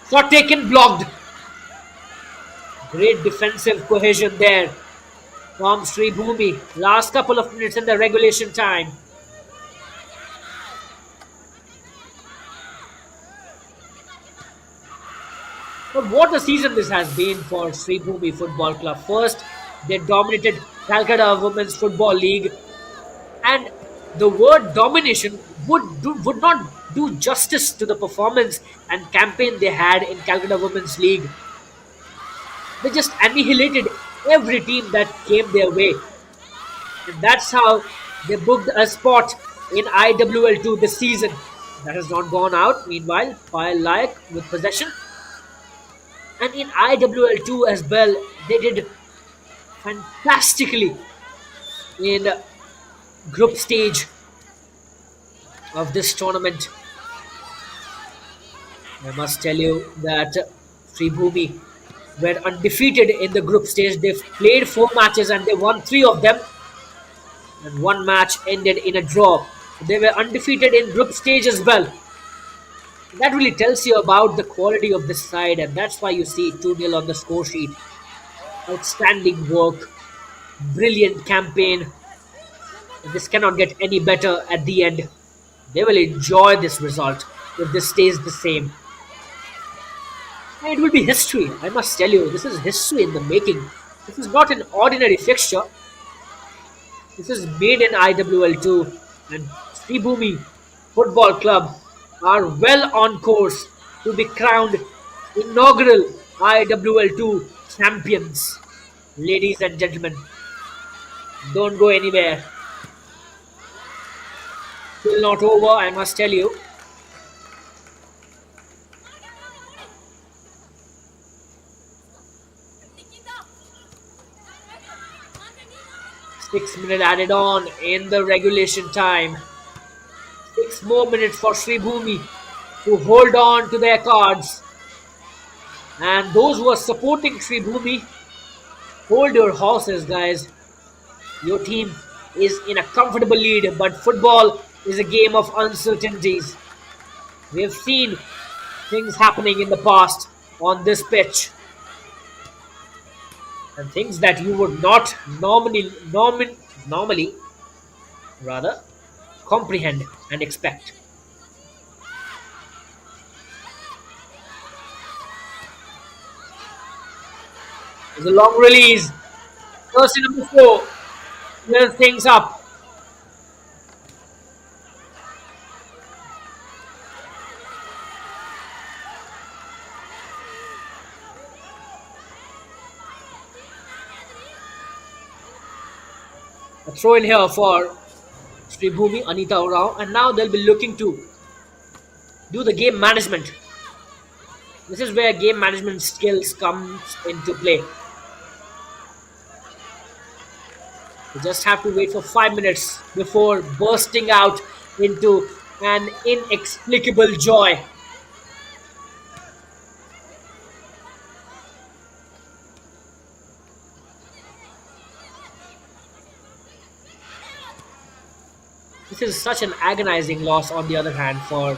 A: Shot taken, blocked. Great defensive cohesion there from Sreebhumi. Last couple of minutes in the regulation time. But what a season this has been for Sreebhumi Football Club. First, they dominated Calcutta Women's Football League, and the word domination would not do justice to the performance and campaign they had in Calcutta Women's League. They just annihilated every team that came their way, and that's how they booked a spot in IWL 2 this season. That has not gone out. Meanwhile, Pyle Layak with possession. And in IWL 2 as well, they did fantastically in group stage of this tournament. I must tell you that Sreebhumi were undefeated in the group stage. They've played 4 matches and they won 3 of them. And 1 match ended in a draw. They were undefeated in group stage as well. That really tells you about the quality of this side, and that's why you see 2-0 on the score sheet. Outstanding work, brilliant campaign. This cannot get any better at the end. They will enjoy this result if this stays the same. And it will be history, I must tell you. This is history in the making. This is not an ordinary fixture. This is made in IWL 2, and Sreebhumi Football Club are well on course to be crowned inaugural IWL 2 champions. Ladies and gentlemen, don't go anywhere. Still not over, I must tell you. Six-minute added on in the regulation time. 6 more minutes for Sreebhumi to hold on to their cards. And those who are supporting Sreebhumi, hold your horses, guys. Your team is in a comfortable lead, but football is a game of uncertainties. We have seen things happening in the past on this pitch. And things that you would not normally rather comprehend and expect. There's a long release. Jersey number 4 clears things up. A throw in here for Sreebhumi, Anita Rao, and now they'll be looking to do the game management. This is where game management skills comes into play. You just have to wait for 5 minutes before bursting out into an inexplicable joy. This is such an agonizing loss, on the other hand, for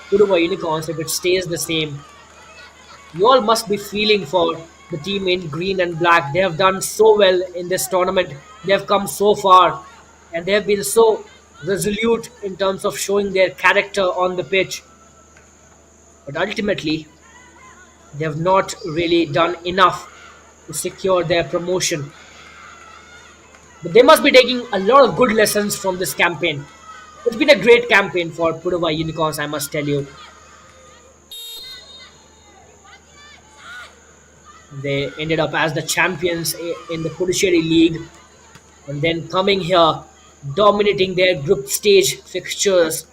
A: Pudhuvai Unicorns if it stays the same. You all must be feeling for the team in green and black. They have done so well in this tournament. They have come so far and they have been so resolute in terms of showing their character on the pitch. But ultimately, they have not really done enough to secure their promotion. But they must be taking a lot of good lessons from this campaign. It's been a great campaign for Pudhuvai Unicorns, I must tell you. They ended up as the champions in the Puducherry League, and then coming here, dominating their group stage fixtures,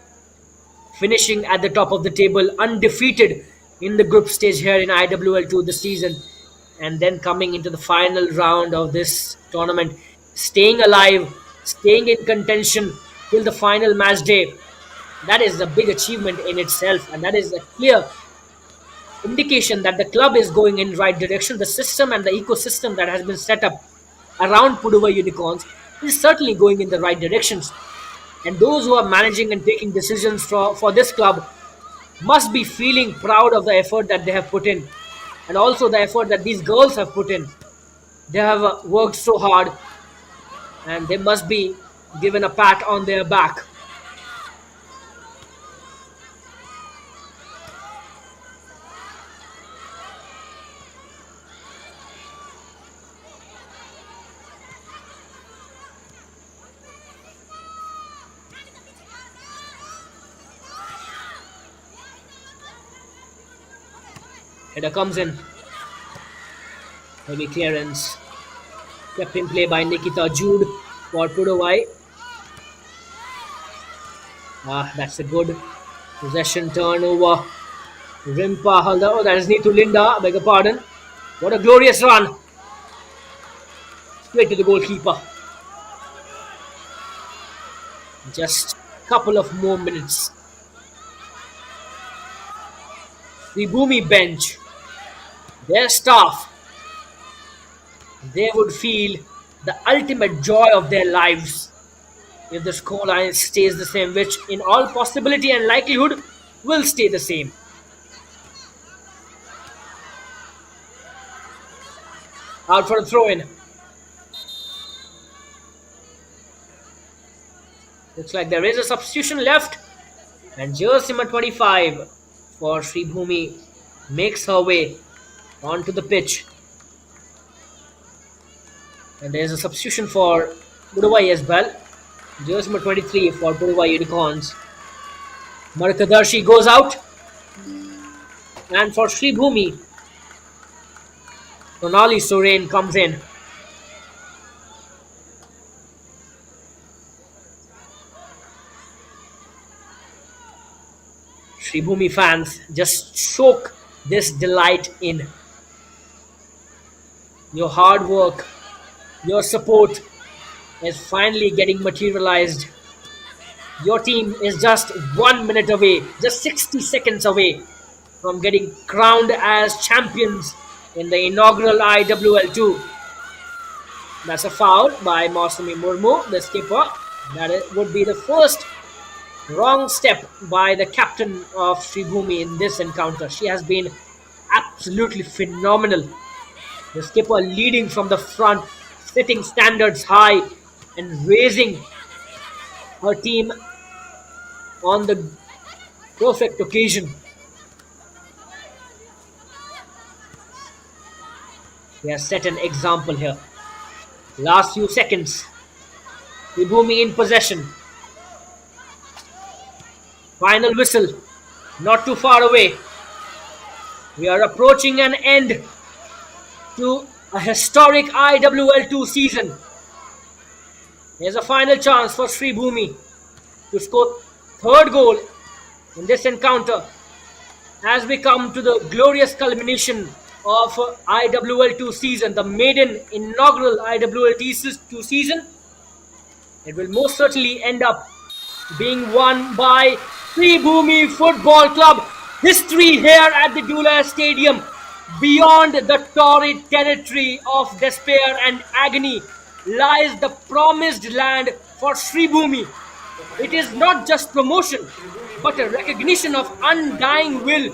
A: finishing at the top of the table, undefeated in the group stage here in IWL 2 this season, and then coming into the final round of this tournament, staying alive, staying in contention till the final match day. That is a big achievement in itself, and that is a clear indication that the club is going in right direction. The system and the ecosystem that has been set up around Pudhuvai Unicorns is certainly going in the right directions. And those who are managing and taking decisions for this club must be feeling proud of the effort that they have put in, and also the effort that these girls have put in. They have worked so hard, and they must be given a pat on their back. Header comes in. Heavy clearance. Kept in play by Nikita Jude for Pudhuvai. That's a good possession turnover. Rimpa Halda. Oh, that is Neetu Linda. Beg your pardon. What a glorious run. Straight to the goalkeeper. Just a couple of more minutes. Sreebhumi bench. Their staff, they would feel the ultimate joy of their lives if the scoreline stays the same, which in all possibility and likelihood will stay the same. Out for a throw-in. Looks like there is a substitution left, and jersey number 25 for Sreebhumi makes her way onto the pitch. And there is a substitution for Pudhuvai as well. Jersey number 23 for Pudhuvai Unicorns. Markadarshi goes out. And for Sreebhumi, Sonali Soren comes in. Sreebhumi fans, just soak this delight in. Your hard work, your support is finally getting materialized. Your team is just 1 minute away, just 60 seconds away from getting crowned as champions in the inaugural IWL 2. That's a foul by Mausami Murmu, the skipper. That would be the first wrong step by the captain of Sreebhumi in this encounter. She has been absolutely phenomenal. The skipper leading from the front, setting standards high and raising her team on the perfect occasion. He has set an example here. Last few seconds. Sreebhumi in possession. Final whistle. Not too far away. We are approaching an end to a historic IWL 2 season. Here's a final chance for Sreebhumi to score third goal in this encounter as we come to the glorious culmination of IWL 2 season, the maiden inaugural IWL 2 season. It will most certainly end up being won by Sreebhumi Football Club. History here at the Dula Stadium. Beyond the torrid territory of despair and agony lies the promised land for Sreebhumi. It is not just promotion, but a recognition of undying will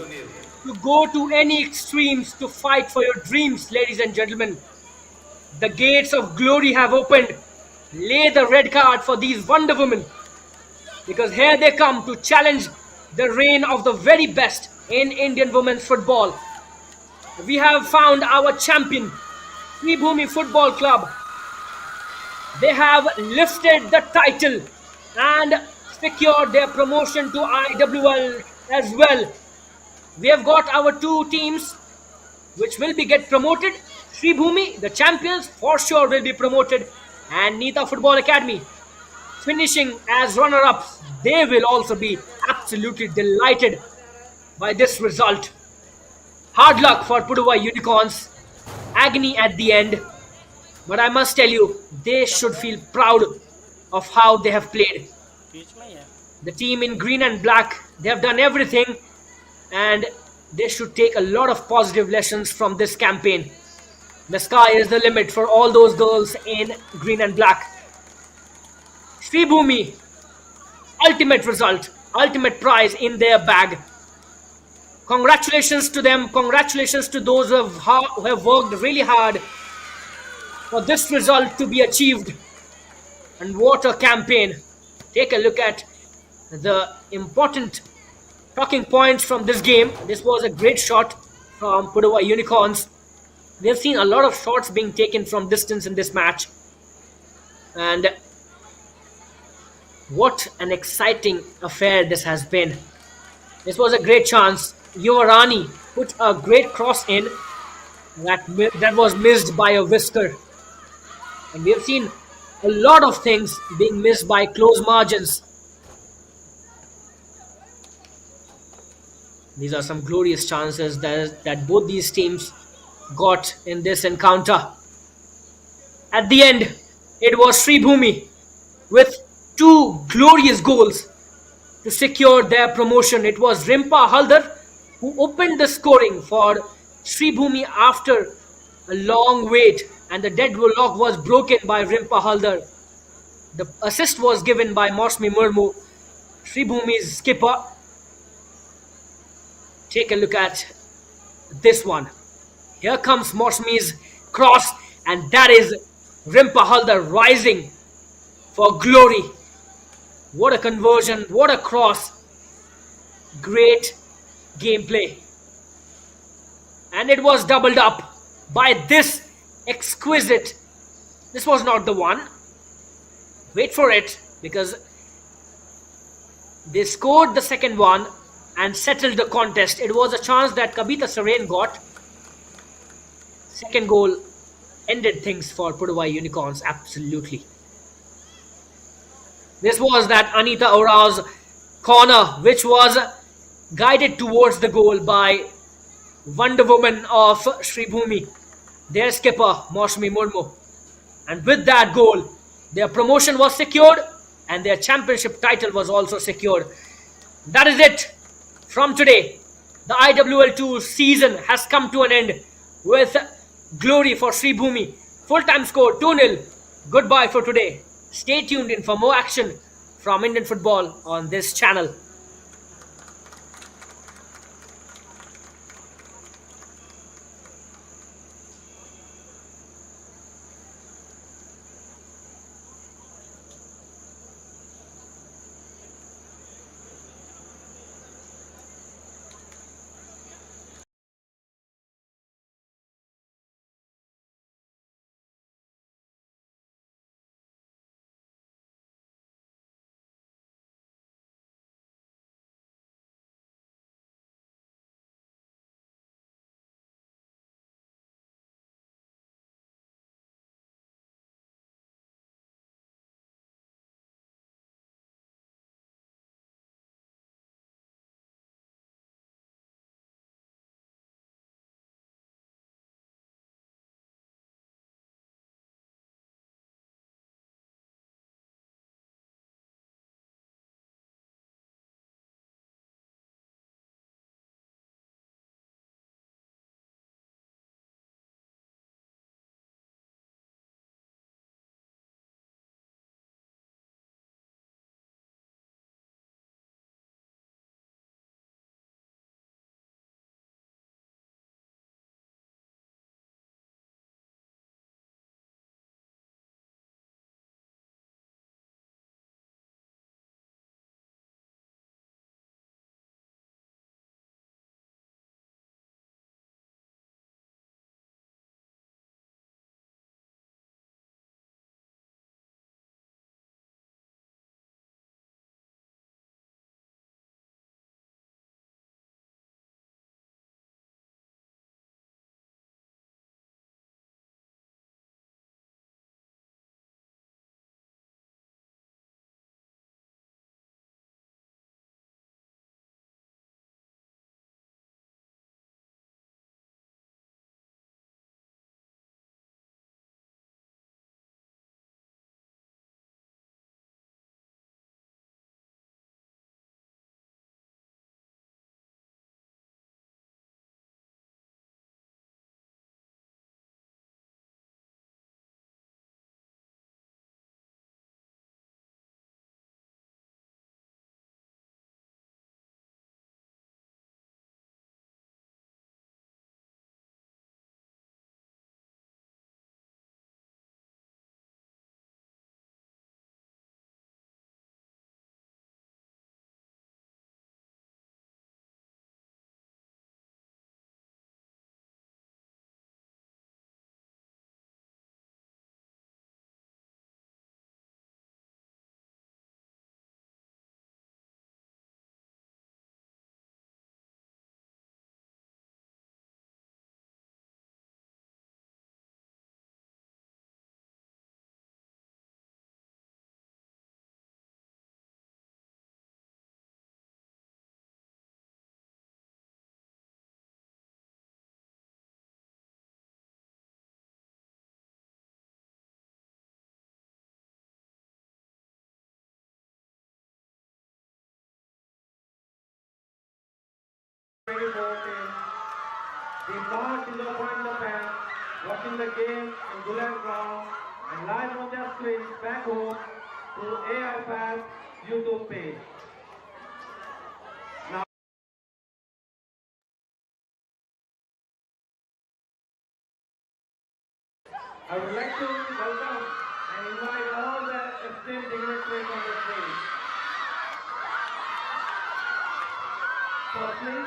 A: to go to any extremes to fight for your dreams, ladies and gentlemen. The gates of glory have opened. Lay the red card for these Wonder Women, because here they come to challenge the reign of the very best in Indian women's football. We have found our champion, Sreebhumi Football Club. They have lifted the title and secured their promotion to IWL as well. We have got our two teams which will be get promoted. Sreebhumi, the champions, for sure will be promoted, and Nita Football Academy finishing as runner-ups. They will also be absolutely delighted by this result. Hard luck for Pudhuvai Unicorns. Agony at the end. But I must tell you, they should feel proud of how they have played. The team in green and black, they have done everything, and they should take a lot of positive lessons from this campaign. The sky is the limit for all those girls in green and black. Sreebhumi, ultimate result, ultimate prize in their bag. Congratulations to them. Congratulations to those who have worked really hard for this result to be achieved. And what a campaign. Take a look at the important talking points from this game. This was a great shot from Pudhuvai Unicorns. We have seen a lot of shots being taken from distance in this match. And what an exciting affair this has been. This was a great chance. Yuvarani put a great cross in that was missed by a whisker. And we have seen a lot of things being missed by close margins. These are some glorious chances that both these teams got in this encounter. At the end, it was Sreebhumi with two glorious goals to secure their promotion. It was Rimpa Haldar who opened the scoring for Sreebhumi after a long wait, and the deadlock was broken by Rimpa Haldar. The assist was given by Mosmi Murmu, Sreebhumi's skipper. Take a look at this one. Here comes Mosmi's cross, and that is Rimpa Haldar rising for glory. What a conversion, what a cross. Great gameplay. And it was doubled up by this exquisite. This was not the one. Wait for it, because they scored the second one and settled the contest. It was a chance that Kabita Sarain got. Second goal ended things for Pudhuvai Unicorns, absolutely. This was that Anita Orao's corner, which was guided towards the goal by Wonder Woman of Sreebhumi, their skipper, Mosmi Murmu. And with that goal, their promotion was secured and their championship title was also secured. That is it from today. The IWL 2 season has come to an end with glory for Sreebhumi. Full-time score 2-0. Goodbye for today. Stay tuned in for more action from Indian football on this channel.
B: team did not disappoint the fans watching the game in Gulen ground and live on their screens back home through AI Fans YouTube page. Now, I would like to welcome and invite all the esteemed dignitaries on the stage. Firstly,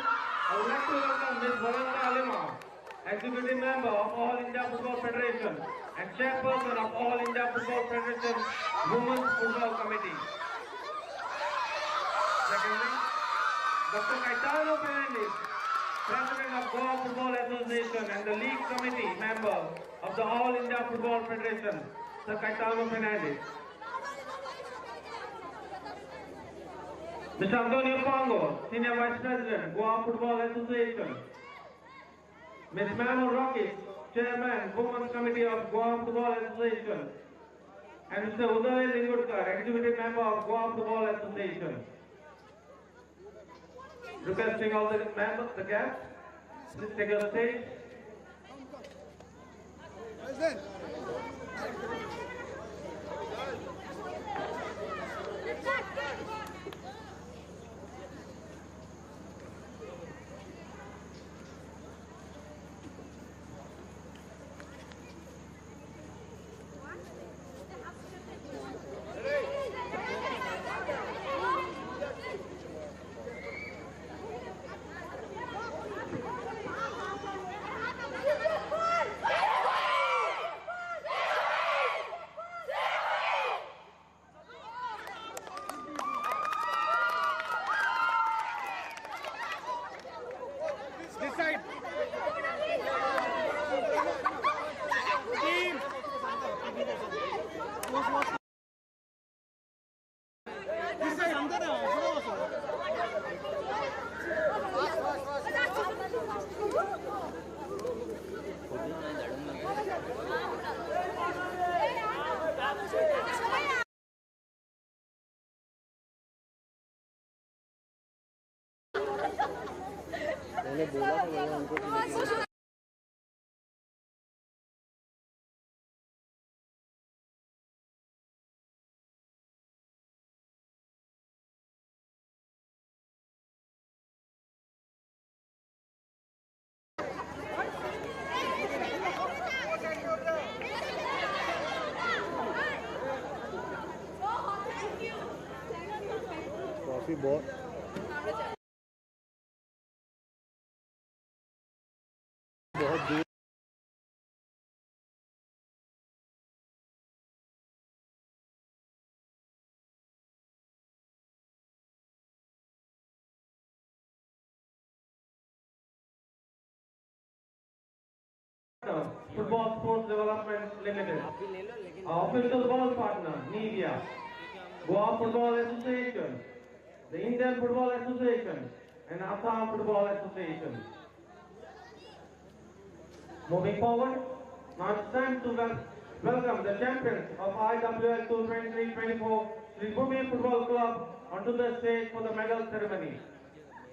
B: I would like to welcome Ms. Varanda Alima, Executive Member of All India Football Federation and Chairperson of All India Football Federation Women's Football Committee. Secondly, Dr. Caetano Fernandez, President of Goa Football Association and the League Committee Member of the All India Football Federation, Sir Caetano Fernandez. Mr. Antonio Pongo, Senior Vice President, Goa Football Association. Ms. Mamo Rocky, Chairman, Women's Committee of Goa Football Association. And Mr. Pudhuvai Lingudkar, Executive Member of Goa Football Association. Requesting all the members, the guests, please take your stage. मैंने बोला था भैया उनको coffee बहुत दूर Football Sports Development Limited, our official ball partner, Media, Goa Football Association, the Indian Football Association, and Assam Football Association. Moving forward, now it's time to welcome the champions of IWL 2023-24 Sreebhumi Football Club onto the stage for the medal ceremony.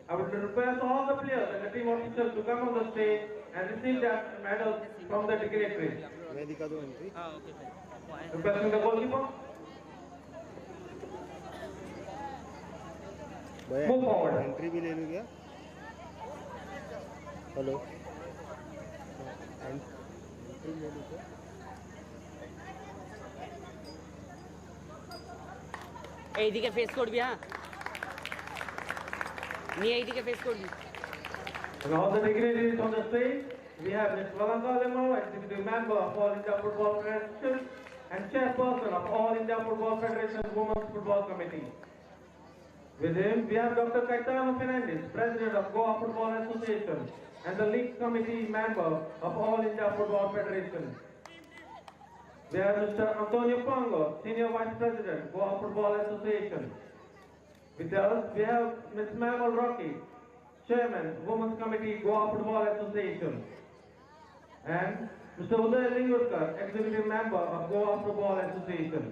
B: I would request all the players and the team officials to come on the stage and receive their medals from the dignitaries. Requesting the goalkeeper. Move forward.
C: Entry भी ले लूँ क्या? Hello. Entry ले लूँ क्या?
D: এইদিকে face করবি হ্যাঁ নিয়ে এইদিকে ফেস করবি
B: And all the dignitaries on the stage, we have Ms. Valanga Lemo, Executive Member of All India Football Federation and Chairperson of All India Football Federation Women's Football Committee. With him, we have Dr. Caetano Fernandez, President of Goa Football Association and the League Committee Member of All India Football Federation. We have Mr. Antonio Pongo, Senior Vice President, Goa Football Association. With us, we have Ms. Mamo Rocky, Chairman, Women's Committee, Goa Football Association. And Mr. Pudhuvai Lingudkar, Executive Member of Goa Football Association.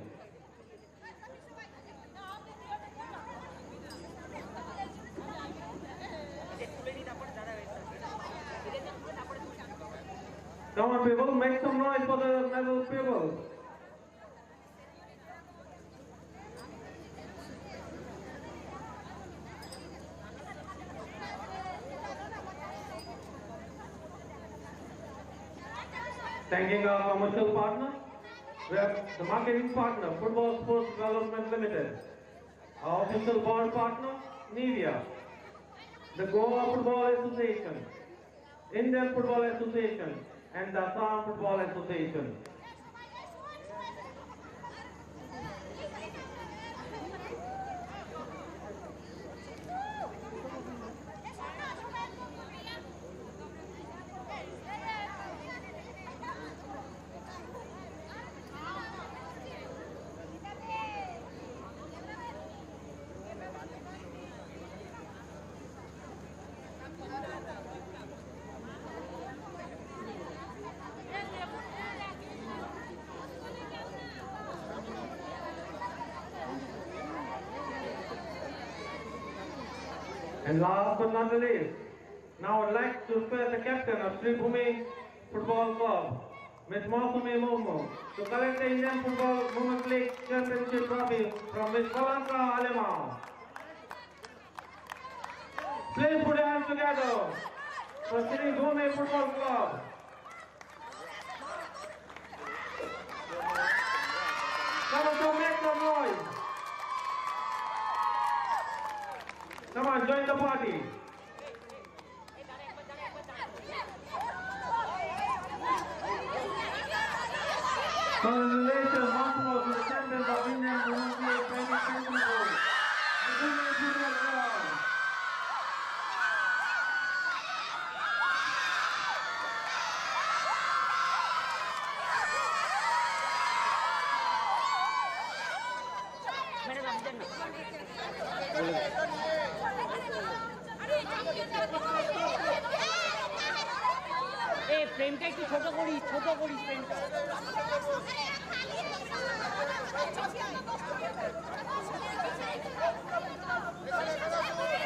B: Come on, people, make some noise for the medal people. Thanking our commercial partner, we have the marketing partner, Football Sports Development Limited. Our official board partner, Nivea. The Goa Football Association, Indian Football Association, and the Assam Football Association. And last but not the least, now I'd like to request the captain of Sreebhumi Football Club, Ms. Mausumi Momo, to collect the Indian Football Women's League Championship trophy from Ms. Valanka Alemao. Please put your hands together for Sreebhumi Football Club. Come on, so make some noise. Come on, join the party. Congratulations once more to the champions of Indian Women's League 2024.
D: ए फ्रेमটা একটু ছোট করিস ফ্রেমটা
E: Hey,